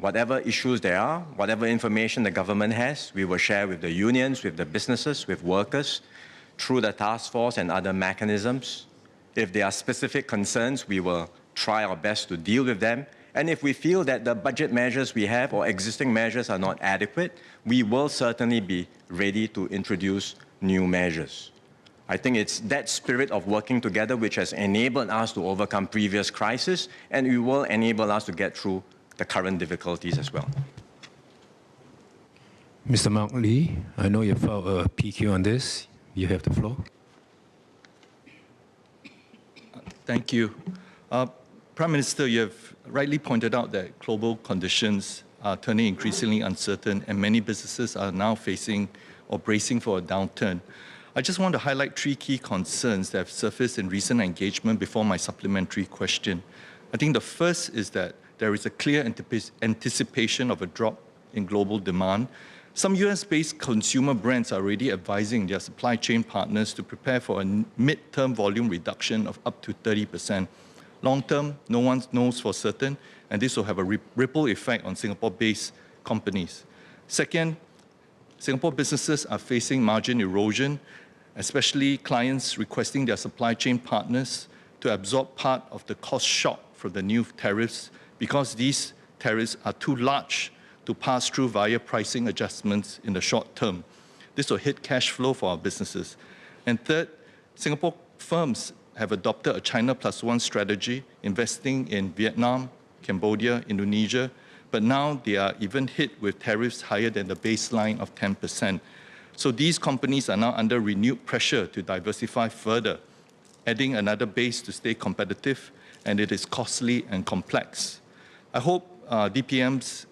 whatever issues there are, whatever information the government has, we will share with the unions, with the businesses, with workers, through the task force and other mechanisms. If there are specific concerns, we will try our best to deal with them. And if we feel that the budget measures we have or existing measures are not adequate, we will certainly be ready to introduce new measures. I think it's that spirit of working together which has enabled us to overcome previous crises, and it will enable us to get through the current difficulties as well. Mr. Mark Lee, I know you filed a PQ on this. You have the floor. Thank you. Prime Minister, you have rightly pointed out that global conditions are turning increasingly uncertain and many businesses are now facing or bracing for a downturn. I just want to highlight three key concerns that have surfaced in recent engagement before my supplementary question. I think the first is that there is a clear anticipation of a drop in global demand. Some US-based consumer brands are already advising their supply chain partners to prepare for a mid-term volume reduction of up to 30%. Long-term, no one knows for certain, and this will have a ripple effect on Singapore-based companies. Second, Singapore businesses are facing margin erosion, especially clients requesting their supply chain partners to absorb part of the cost shock from the new tariffs because these tariffs are too large to pass through via pricing adjustments in the short term. This will hit cash flow for our businesses. And third, Singapore firms have adopted a China Plus One strategy, investing in Vietnam, Cambodia, Indonesia, but now they are even hit with tariffs higher than the baseline of 10%. So these companies are now under renewed pressure to diversify further, adding another base to stay competitive, and it is costly and complex. I hope DPM's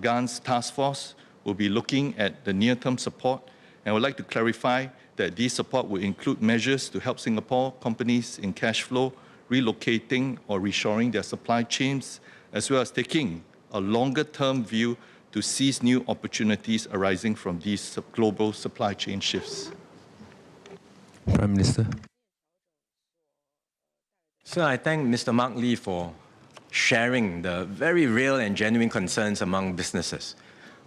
GAN's task force will be looking at the near-term support, and I would like to clarify that this support will include measures to help Singapore companies in cash flow, relocating or reshoring their supply chains, as well as taking a longer-term view to seize new opportunities arising from these global supply chain shifts. Prime Minister. So I thank Mr. Mark Lee for sharing the very real and genuine concerns among businesses.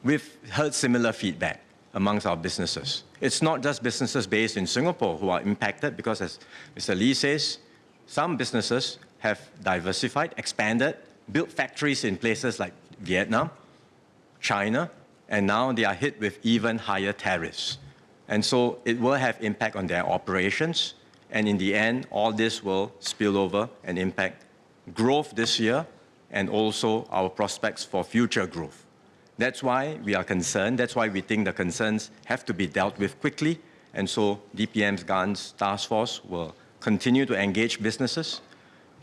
We've heard similar feedback amongst our businesses. It's not just businesses based in Singapore who are impacted because, as Mr. Lee says, some businesses have diversified, expanded, built factories in places like Vietnam, China, and now they are hit with even higher tariffs. And so it will have impact on their operations, and in the end, all this will spill over and impact growth this year and also our prospects for future growth. That's why we are concerned. That's why we think the concerns have to be dealt with quickly. And so DPM's GAN's task force will continue to engage businesses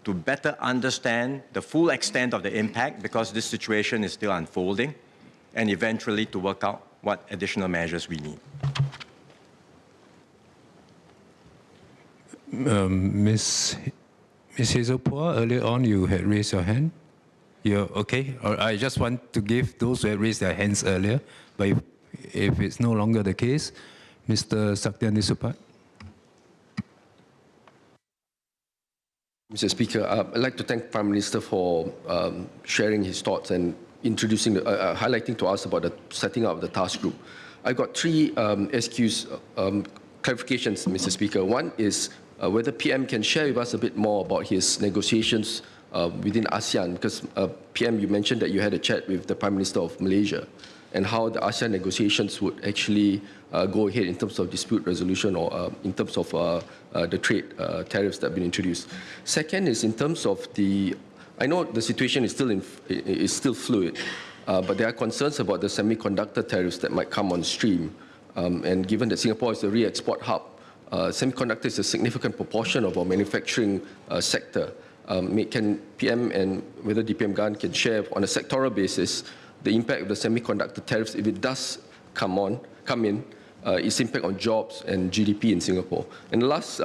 to better understand the full extent of the impact because this situation is still unfolding, and eventually to work out what additional measures we need. Ms. Hazelpour, earlier on you had raised your hand. You're okay? Or I just want to give those who had raised their hands earlier, but if it's no longer the case, Mr. Saktiandi Supat. Mr. Speaker, I'd like to thank Prime Minister for sharing his thoughts and introducing, highlighting to us about the setting up of the task group. I've got three SQs, clarifications, Mr. Speaker. One is whether PM can share with us a bit more about his negotiations within ASEAN, because PM, you mentioned that you had a chat with the Prime Minister of Malaysia. and how the ASEAN negotiations would actually go ahead in terms of dispute resolution or in terms of the trade tariffs that have been introduced. Second is in terms of I know the situation is still fluid, but there are concerns about the semiconductor tariffs that might come on stream. And given that Singapore is a re-export hub, semiconductor is a significant proportion of our manufacturing sector. Can PM and whether DPM Gan can share on a sectoral basis the impact of the semiconductor tariffs if it does come in, its impact on jobs and GDP in Singapore. And the last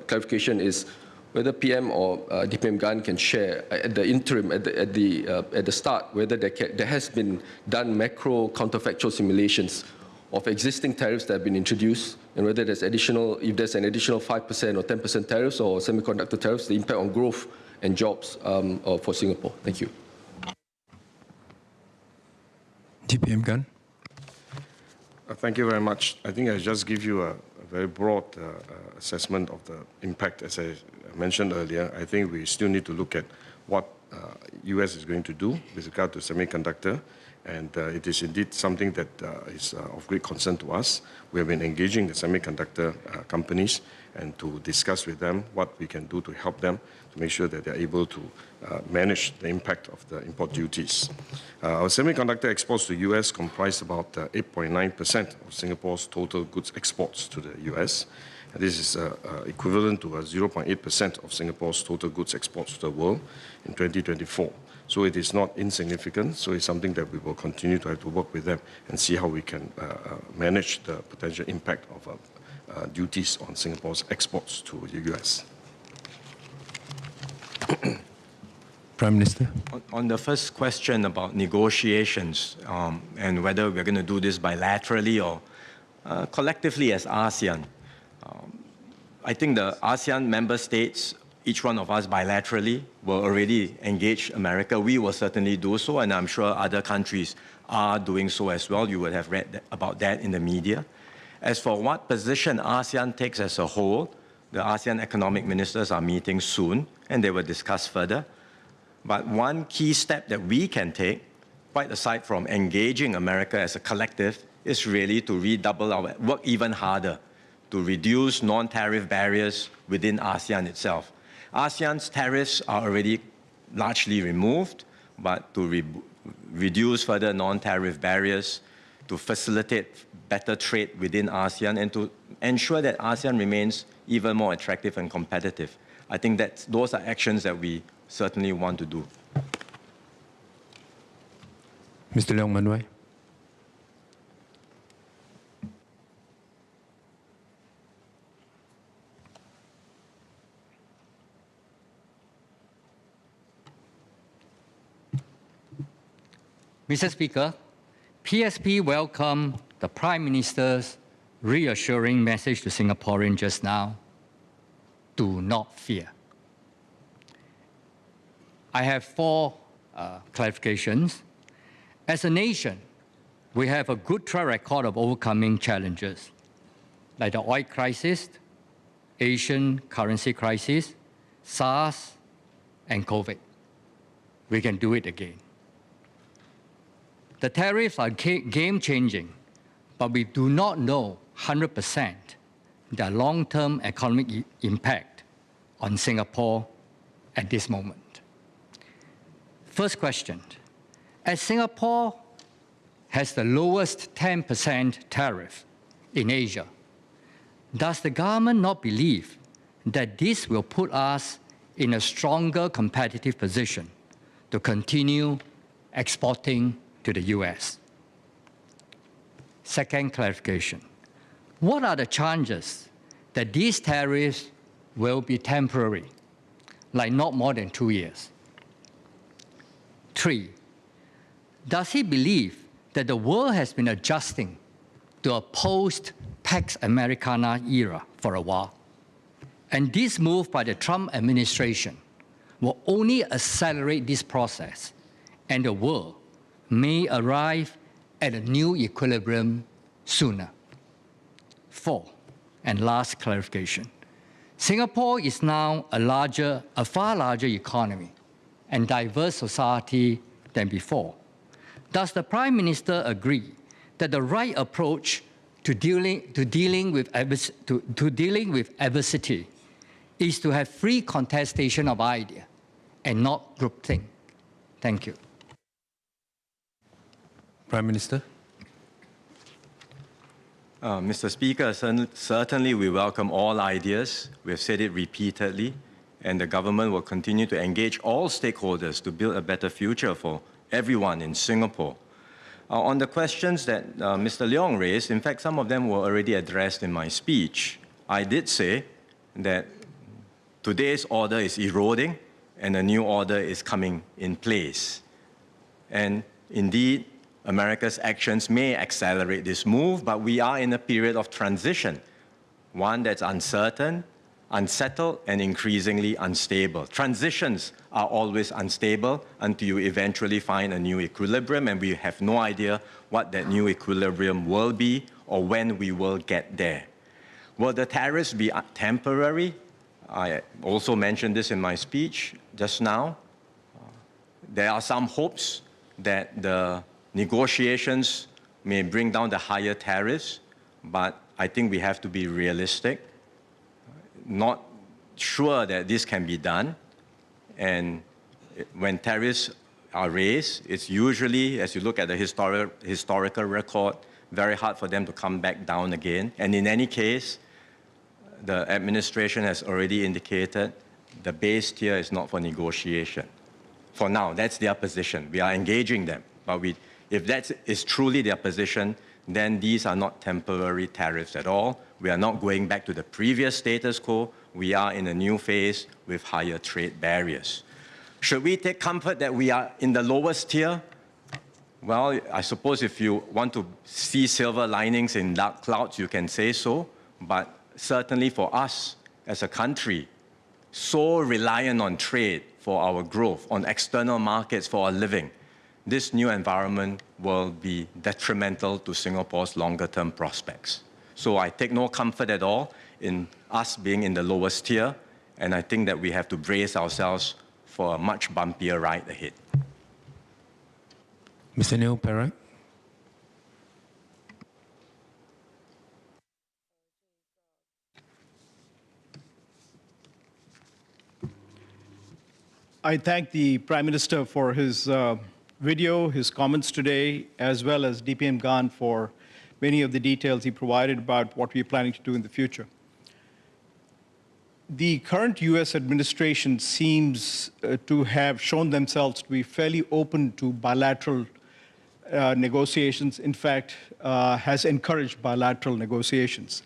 clarification is whether PM or DPM Gan can share at the interim, at the start, whether there has been done macro counterfactual simulations of existing tariffs that have been introduced, and whether if there's an additional 5% or 10% tariffs or semiconductor tariffs, the impact on growth and jobs for Singapore. Thank you. DPM Gan. Thank you very much. I think I just give you a very broad assessment of the impact. As I mentioned earlier, I think we still need to look at what US is going to do with regard to semiconductor. And it is indeed something that is of great concern to us. We have been engaging the semiconductor companies and to discuss with them what we can do to help them to make sure that they're able to manage the impact of the import duties. Our semiconductor exports to the US comprise about 8.9% of Singapore's total goods exports to the US. And this is equivalent to 0.8% of Singapore's total goods exports to the world in 2024. So it is not insignificant. So it's something that we will continue to have to work with them and see how we can manage the potential impact of duties on Singapore's exports to the US. Prime Minister. On the first question about negotiations and whether we're going to do this bilaterally or collectively as ASEAN, I think the ASEAN member states, each one of us bilaterally, will already engage America. We will certainly do so, and I'm sure other countries are doing so as well. You would have read about that in the media. As for what position ASEAN takes as a whole, the ASEAN economic ministers are meeting soon, and they will discuss further. But one key step that we can take, quite aside from engaging America as a collective, is really to redouble our work even harder to reduce non-tariff barriers within ASEAN itself. ASEAN's tariffs are already largely removed, but to reduce further non-tariff barriers, to facilitate better trade within ASEAN, and to ensure that ASEAN remains even more attractive and competitive. I think that those are actions that we certainly want to do. Mr. Leong Manuai. Mr. Speaker, PSP welcomed the Prime Minister's reassuring message to Singaporeans just now. Do not fear. I have four clarifications. As a nation, we have a good track record of overcoming challenges, like the oil crisis, Asian currency crisis, SARS, and COVID. We can do it again. The tariffs are game-changing, but we do not know 100% their long-term economic impact on Singapore at this moment. First question, as Singapore has the lowest 10% tariff in Asia, does the government not believe that this will put us in a stronger competitive position to continue exporting to the US? Second clarification, what are the chances that these tariffs will be temporary, like not more than 2 years? 3, does he believe that the world has been adjusting to a post-Pax Americana era for a while, and this move by the Trump administration will only accelerate this process, and the world may arrive at a new equilibrium sooner? 4, and last clarification, Singapore is now a far larger economy and diverse society than before. Does the Prime Minister agree that the right approach to dealing with adversity is to have free contestation of idea and not groupthink. Thank you. Prime Minister. Mr. Speaker, certainly we welcome all ideas. We have said it repeatedly, and the government will continue to engage all stakeholders to build a better future for everyone in Singapore. On the questions that Mr. Leong raised, in fact, some of them were already addressed in my speech. I did say that today's order is eroding and a new order is coming in place. And indeed, America's actions may accelerate this move, but we are in a period of transition, one that's uncertain, unsettled, and increasingly unstable. Transitions are always unstable until you eventually find a new equilibrium, and we have no idea what that new equilibrium will be or when we will get there. Will the tariffs be temporary? I also mentioned this in my speech just now. There are some hopes that the negotiations may bring down the higher tariffs, but I think we have to be realistic. Not sure that this can be done. And when tariffs are raised, it's usually, as you look at the historical record, very hard for them to come back down again. And in any case, the administration has already indicated the base tier is not for negotiation. For now, that's their position. We are engaging them. But if that is truly their position, then these are not temporary tariffs at all. We are not going back to the previous status quo. We are in a new phase with higher trade barriers. Should we take comfort that we are in the lowest tier? Well, I suppose if you want to see silver linings in dark clouds, you can say so. But certainly for us as a country, so reliant on trade for our growth, on external markets for our living, this new environment will be detrimental to Singapore's longer-term prospects. So I take no comfort at all in us being in the lowest tier, and I think that we have to brace ourselves for a much bumpier ride ahead. Mr. Neil Perak. I thank the Prime Minister for his video, his comments today, as well as DPM Gan for many of the details he provided about what we're planning to do in the future. The current US administration seems to have shown themselves to be fairly open to bilateral negotiations, in fact, has encouraged bilateral negotiations.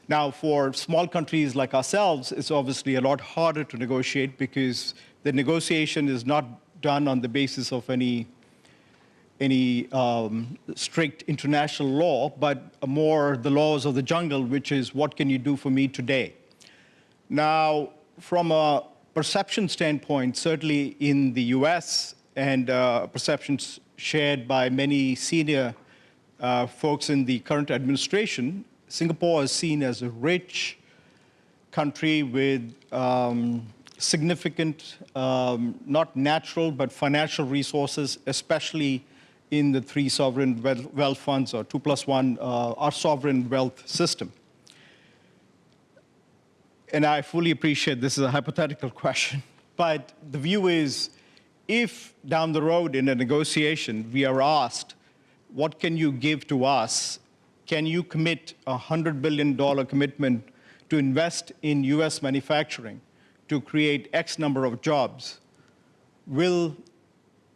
Now, for small countries like ourselves, it's obviously a lot harder to negotiate because the negotiation is not done on the basis of any strict international law, but more the laws of the jungle, which is what can you do for me today? Now, from a perception standpoint, certainly in the US and perceptions shared by many senior folks in the current administration, Singapore is seen as a rich country with significant, not natural, but financial resources, especially in the three sovereign wealth funds, or 2+1, our sovereign wealth system. And I fully appreciate this is a hypothetical question, but the view is, if down the road in a negotiation we are asked, what can you give to us? Can you commit a $100 billion commitment to invest in US manufacturing to create X number of jobs?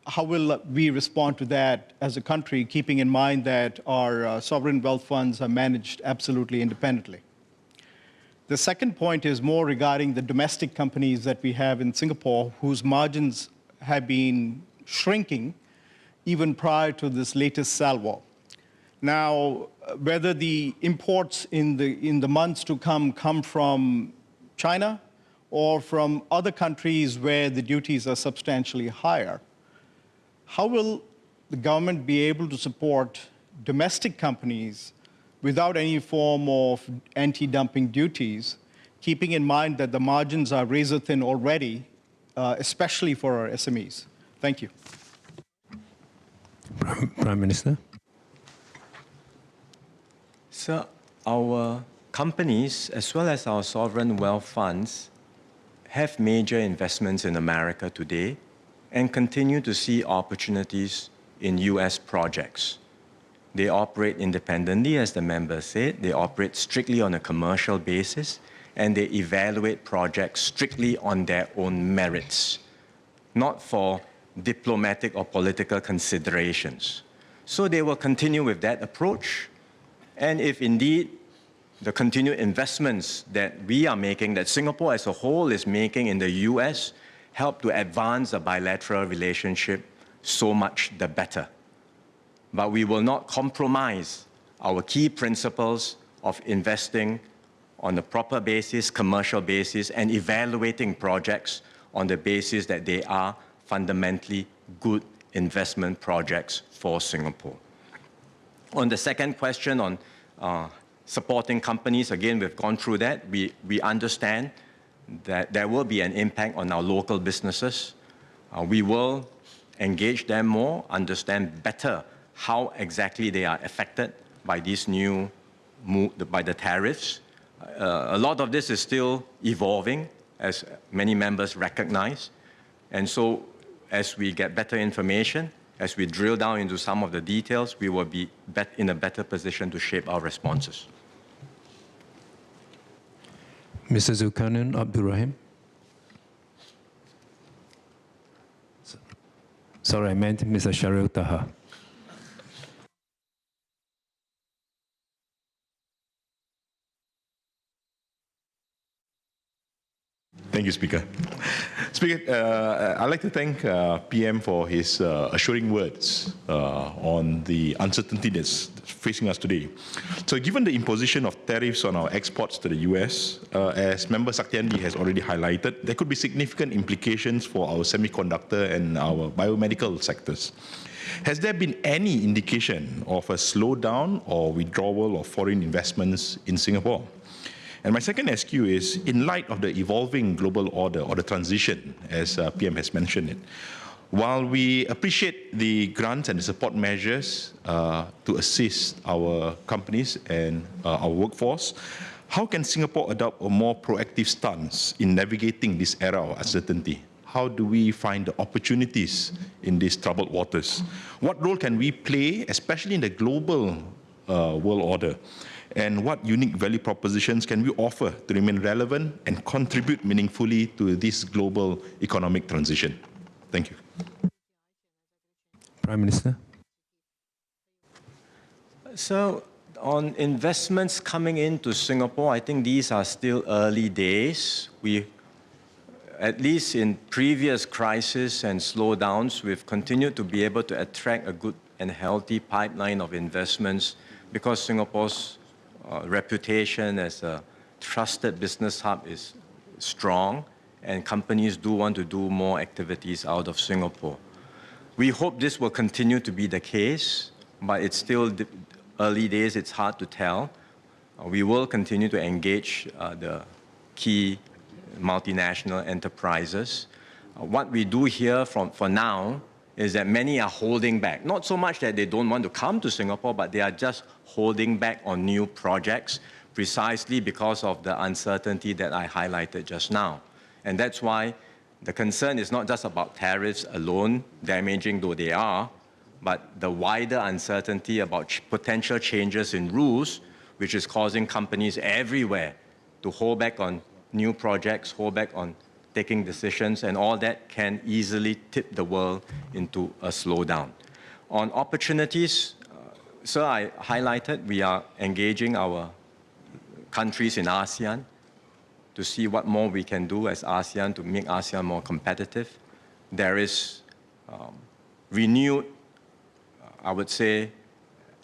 How will we respond to that as a country, keeping in mind that our sovereign wealth funds are managed absolutely independently? The second point is more regarding the domestic companies that we have in Singapore, whose margins have been shrinking even prior to this latest salvo. Now, whether the imports in the months to come from China or from other countries where the duties are substantially higher, how will the government be able to support domestic companies without any form of anti-dumping duties, keeping in mind that the margins are razor thin already, especially for our SMEs? Thank you. Prime Minister. So our companies, as well as our sovereign wealth funds, have major investments in America today and continue to see opportunities in US projects. They operate independently, as the member said. They operate strictly on a commercial basis, and they evaluate projects strictly on their own merits, not for diplomatic or political considerations. So they will continue with that approach. And if indeed the continued investments that we are making, that Singapore as a whole is making in the US, help to advance a bilateral relationship, so much the better. But we will not compromise our key principles of investing on a proper basis, commercial basis, and evaluating projects on the basis that they are fundamentally good investment projects for Singapore. On the second question on supporting companies, again, we've gone through that. We understand that there will be an impact on our local businesses. We will engage them more, understand better how exactly they are affected by these by the tariffs. A lot of this is still evolving, as many members recognize. And so as we get better information, as we drill down into some of the details, we will be in a better position to shape our responses. Mr. Zulkarnain Abdurrahim. Sorry, I meant Mr. Sharil Taha. Thank you, Speaker. Speaker, I'd like to thank PM for his assuring words on the uncertainty that's facing us today. So given the imposition of tariffs on our exports to the US, as Member Saktiandi has already highlighted, there could be significant implications for our semiconductor and our biomedical sectors. Has there been any indication of a slowdown or withdrawal of foreign investments in Singapore? And my second SQ is, in light of the evolving global order or the transition, as PM has mentioned it, while we appreciate the grants and the support measures to assist our companies and our workforce, how can Singapore adopt a more proactive stance in navigating this era of uncertainty? How do we find the opportunities in these troubled waters? What role can we play, especially in the global world order? And what unique value propositions can we offer to remain relevant and contribute meaningfully to this global economic transition? Thank you. Prime Minister. So on investments coming into Singapore, I think these are still early days. At least in previous crises and slowdowns, we've continued to be able to attract a good and healthy pipeline of investments because Singapore's reputation as a trusted business hub is strong, and companies do want to do more activities out of Singapore. We hope this will continue to be the case, but it's still early days, it's hard to tell. We will continue to engage the key multinational enterprises. What we do here for now is that many are holding back. Not so much that they don't want to come to Singapore, but they are just holding back on new projects precisely because of the uncertainty that I highlighted just now. And that's why the concern is not just about tariffs alone, damaging though they are, but the wider uncertainty about potential changes in rules, which is causing companies everywhere to hold back on new projects, hold back on taking decisions, and all that can easily tip the world into a slowdown. On opportunities, sir, I highlighted we are engaging our countries in ASEAN to see what more we can do as ASEAN to make ASEAN more competitive. There is renewed, I would say,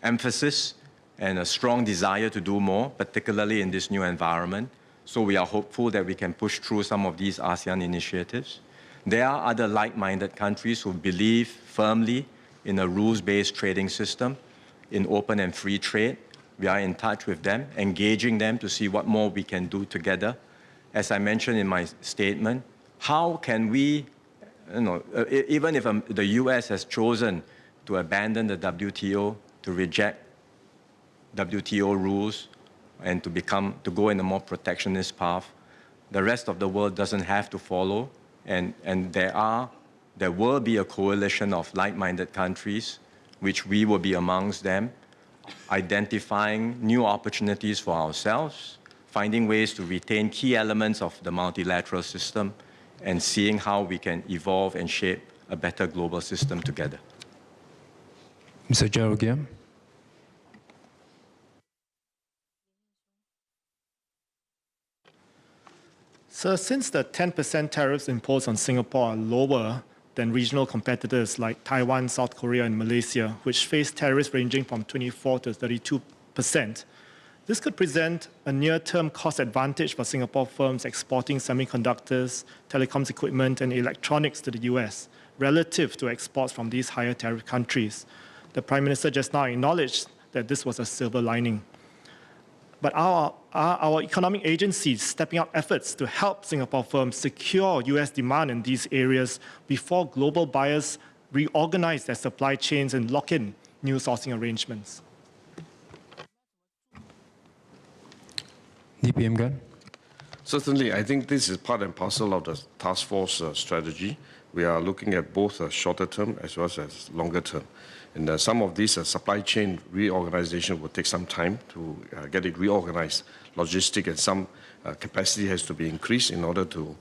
emphasis and a strong desire to do more, particularly in this new environment. So we are hopeful that we can push through some of these ASEAN initiatives. There are other like-minded countries who believe firmly in a rules-based trading system, in open and free trade. We are in touch with them, engaging them to see what more we can do together. As I mentioned in my statement, how can we, even if the US has chosen to abandon the WTO, to reject WTO rules and to go in a more protectionist path. The rest of the world doesn't have to follow, and there will be a coalition of like-minded countries, which we will be amongst them, identifying new opportunities for ourselves, finding ways to retain key elements of the multilateral system, and seeing how we can evolve and shape a better global system together. Mr. Georgia. So since the 10% tariffs imposed on Singapore are lower than regional competitors like Taiwan, South Korea, and Malaysia, which face tariffs ranging from 24 to 32%, this could present a near-term cost advantage for Singapore firms exporting semiconductors, telecoms equipment, and electronics to the US, relative to exports from these higher tariff countries. The Prime Minister just now acknowledged that this was a silver lining. But are our economic agencies stepping up efforts to help Singapore firms secure US demand in these areas before global buyers reorganize their supply chains and lock in new sourcing arrangements? DPM Gan. Certainly, I think this is part and parcel of the task force strategy. We are looking at both shorter term as well as longer term. And some of these supply chain reorganization will take some time to get it reorganized. Logistic and some capacity has to be increased in order to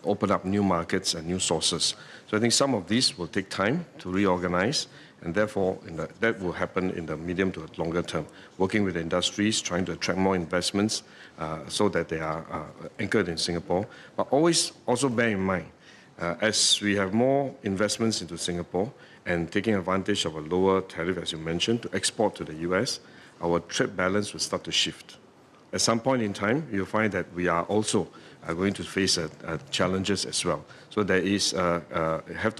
open up new markets and new sources. So I think some of these will take time to reorganize, and therefore that will happen in the medium to longer term, working with industries, trying to attract more investments so that they are anchored in Singapore. But always also bear in mind, as we have more investments into Singapore and taking advantage of a lower tariff, as you mentioned, to export to the US, our trade balance will start to shift. At some point in time, you'll find that we are also going to face challenges as well. So there is, we have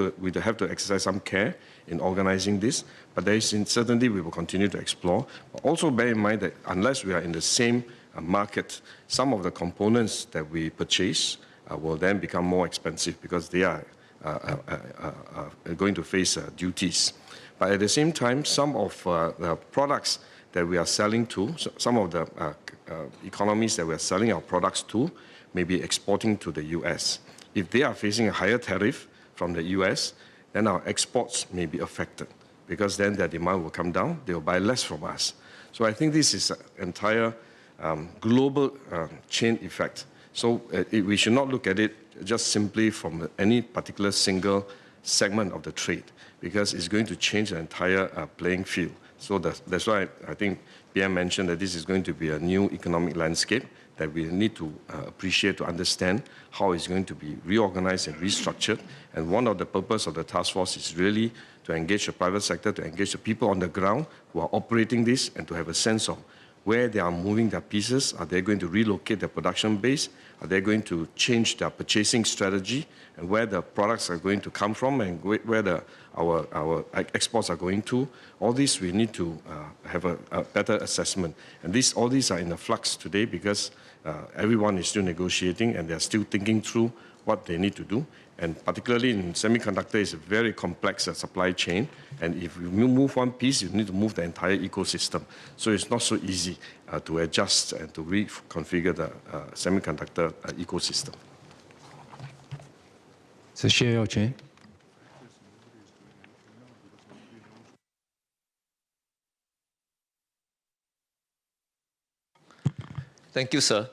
to exercise some care in organizing this, but there is certainly we will continue to explore. But also bear in mind that unless we are in the same market, some of the components that we purchase will then become more expensive because they are going to face duties. But at the same time, some of the products that we are selling to, some of the economies that we are selling our products to, may be exporting to the US. If they are facing a higher tariff from the US, then our exports may be affected because then their demand will come down, they will buy less from us. So I think this is an entire global chain effect. So we should not look at it just simply from any particular single segment of the trade, because it's going to change the entire playing field. So that's why I think PM mentioned that this is going to be a new economic landscape that we need to appreciate, to understand how it's going to be reorganized and restructured. And one of the purpose of the task force is really to engage the private sector, to engage the people on the ground who are operating this, and to have a sense of where they are moving their pieces. Are they going to relocate their production base? Are they going to change their purchasing strategy, and where the products are going to come from, and where our exports are going to? All these we need to have a better assessment. And all these are in a flux today because everyone is still negotiating and they are still thinking through what they need to do. And particularly in semiconductor, it's a very complex supply chain. And if you move one piece, you need to move the entire ecosystem. So it's not so easy to adjust and to reconfigure the semiconductor ecosystem. So, Chair Chen. Thank you, sir.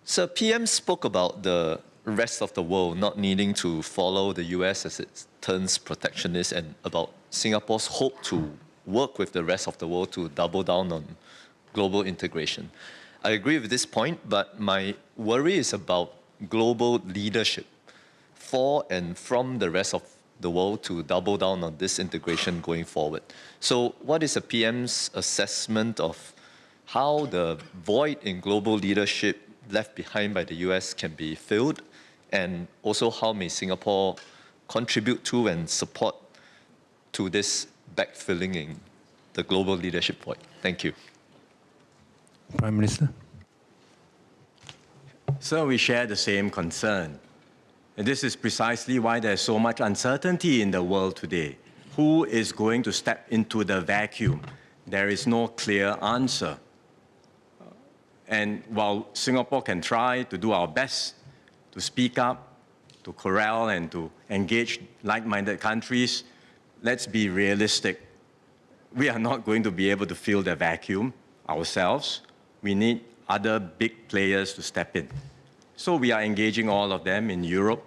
Sir, PM spoke about the rest of the world not needing to follow the US as it turns protectionist, and about Singapore's hope to work with the rest of the world to double down on global integration. I agree with this point, but my worry is about global leadership for and from the rest of the world to double down on this integration going forward. So what is the PM's assessment of how the void in global leadership left behind by the US can be filled, and also how may Singapore contribute to and support to this backfilling in the global leadership void? Thank you. Prime Minister. So we share the same concern. And this is precisely why there's so much uncertainty in the world today. Who is going to step into the vacuum there is no clear answer. And while Singapore can try to do our best to speak up, to corral and to engage like-minded countries, let's be realistic. We are not going to be able to fill the vacuum ourselves. We need other big players to step in. So we are engaging all of them in Europe,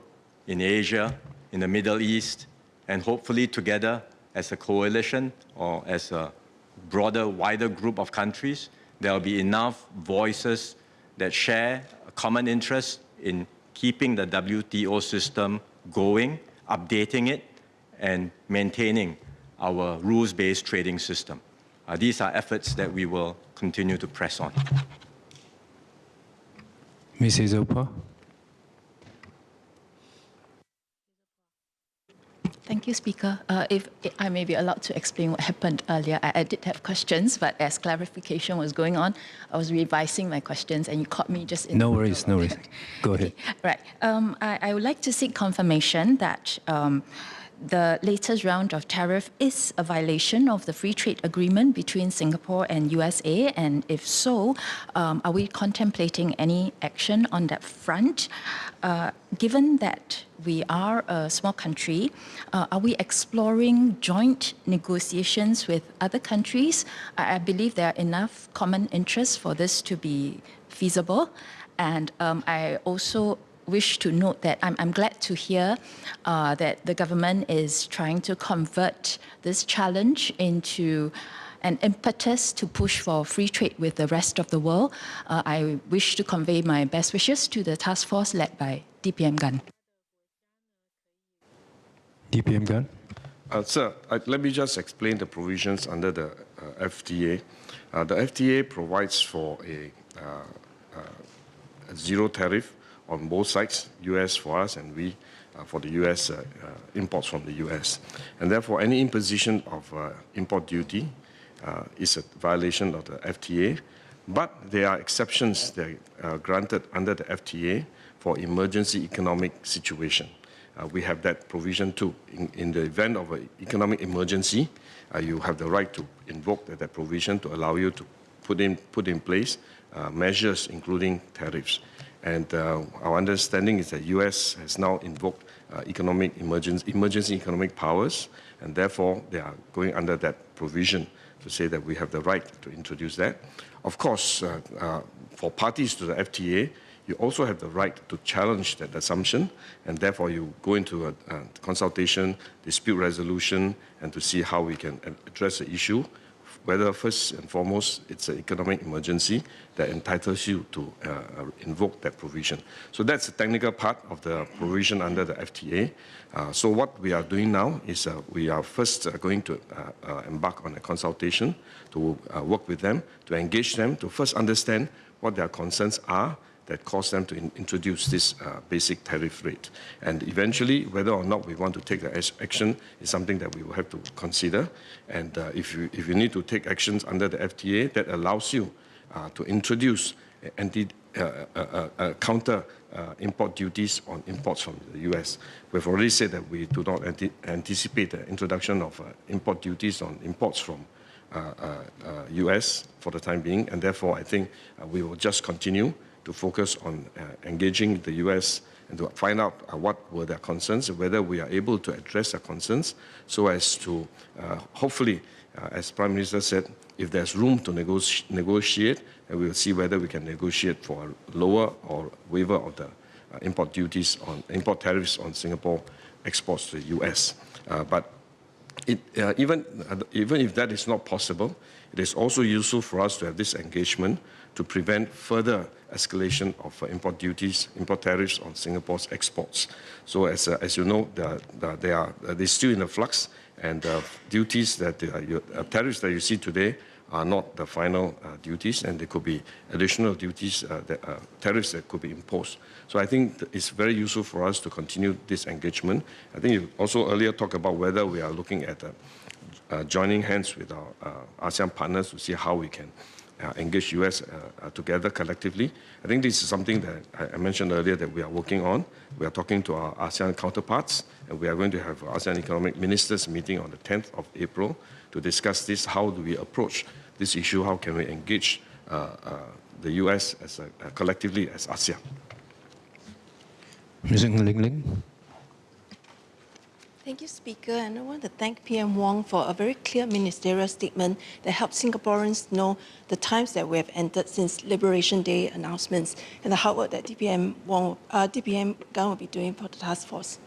in Asia, in the Middle East, and hopefully together as a coalition or as a broader, wider group of countries, there will be enough voices that share a common interest in keeping the WTO system going, updating it, and maintaining our rules-based trading system. These are efforts that we will continue to press on. Mrs. Opa. Thank you, Speaker. If I may be allowed to explain what happened earlier, I did have questions, but as clarification was going on, I was revising my questions and you caught me just in No worries, no worries. Go ahead. Right. I would like to seek confirmation that the latest round of tariff is a violation of the free trade agreement between Singapore and USA, and if so, are we contemplating any action on that front? Given that we are a small country, are we exploring joint negotiations with other countries? I believe there are enough common interests for this to be feasible, and I also wish to note that I'm glad to hear that the government is trying to convert this challenge into an impetus to push for free trade with the rest of the world. I wish to convey my best wishes to the task force led by DPM Gan. DPM Gan. Sir, let me just explain the provisions under the FTA. The FTA provides for a zero tariff on both sides, US for us and we for the US imports from the US. And therefore, any imposition of import duty is a violation of the FTA, but there are exceptions that are granted under the FTA for emergency economic situation. We have that provision too. In the event of an economic emergency, you have the right to invoke that provision to allow you to put in place measures including tariffs. And our understanding is that US has now invoked emergency economic powers, and therefore they are going under that provision to say that we have the right to introduce that. Of course, for parties to the FTA, you also have the right to challenge that assumption, and therefore you go into a consultation, dispute resolution, and to see how we can address the issue, whether first and foremost it's an economic emergency that entitles you to invoke that provision. So that's the technical part of the provision under the FTA. So what we are doing now is we are first going to embark on a consultation to work with them, to engage them, to first understand what their concerns are that cause them to introduce this basic tariff rate. And eventually, whether or not we want to take the action is something that we will have to consider. And if you need to take actions under the FTA, that allows you to introduce counter import duties on imports from the US. We've already said that we do not anticipate the introduction of import duties on imports from US for the time being, and therefore I think we will just continue to focus on engaging the US and to find out what were their concerns, whether we are able to address their concerns so as to hopefully, as Prime Minister said, if there's room to negotiate, and we will see whether we can negotiate for a lower or waiver of the import duties on import tariffs on Singapore exports to the US. But even if that is not possible, it is also useful for us to have this engagement to prevent further escalation of import duties, import tariffs on Singapore's exports. So as you know, they're still in a flux, and duties that tariffs that you see today are not the final duties, and there could be additional duties, tariffs that could be imposed. So I think it's very useful for us to continue this engagement. I think you also earlier talked about whether we are looking at joining hands with our ASEAN partners to see how we can engage US together collectively. I think this is something that I mentioned earlier that we are working on. We are talking to our ASEAN counterparts, and we are going to have ASEAN Economic Ministers meeting on the 10th of April to discuss this. How do we approach this issue? How can we engage the US as collectively as ASEAN? Ms. Ling. Thank you, Speaker. And I want to thank PM Wong for a very clear ministerial statement that helps Singaporeans know the times that we have entered since Liberation Day announcements and the hard work that DPM Gun will be doing for the task force.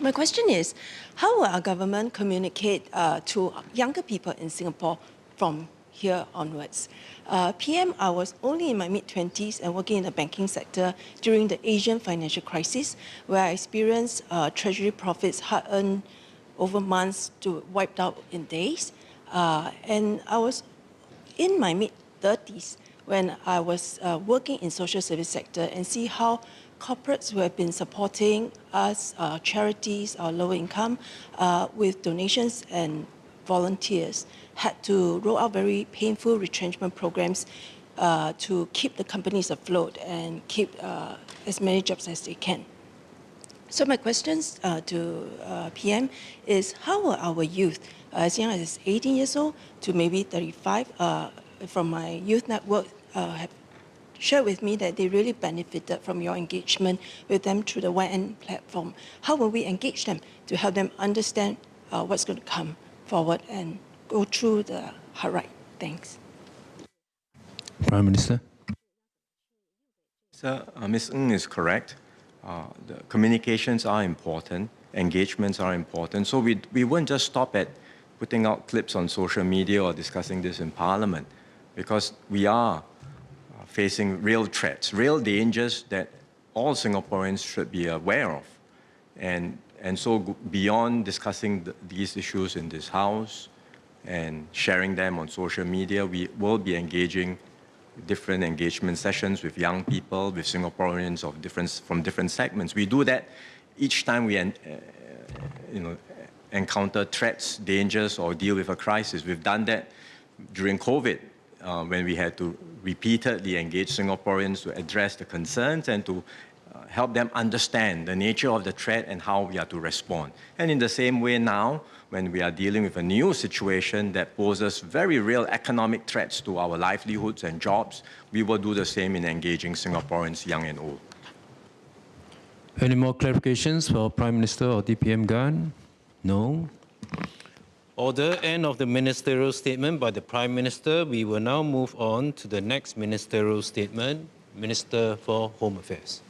My question is, how will our government communicate to younger people in Singapore from here onwards? PM, I was only in my mid-20s and working in the banking sector during the Asian financial crisis, where I experienced treasury profits hard-earned over months to wiped out in days. And I was in my mid-30s when I was working in social service sector and see how corporates who have been supporting us, charities, our lower income, with donations and volunteers, had to roll out very painful retrenchment programs to keep the companies afloat and keep as many jobs as they can. So my questions to PM is, how will our youth, as young as 18 years old to maybe 35, from my youth network, have shared with me that they really benefited from your engagement with them through the YN platform. How will we engage them to help them understand what's going to come forward and go through the hard ride? Thanks. Prime Minister. Sir, Ms. Ng is correct. The communications are important, engagements are important. So we won't just stop at putting out clips on social media or discussing this in Parliament, because we are facing real threats, real dangers that all Singaporeans should be aware of. And so beyond discussing these issues in this House and sharing them on social media, we will be engaging different engagement sessions with young people, with Singaporeans from different segments. We do that each time we encounter threats, dangers, or deal with a crisis. We've done that during COVID, when we had to repeatedly engage Singaporeans to address the concerns and to help them understand the nature of the threat and how we are to respond. And in the same way now, when we are dealing with a new situation that poses very real economic threats to our livelihoods and jobs, we will do the same in engaging Singaporeans, young and old. Any more clarifications for Prime Minister or DPM Gun? No. Order. End of the ministerial statement by the Prime Minister. We will now move on to the next ministerial statement, Minister for Home Affairs.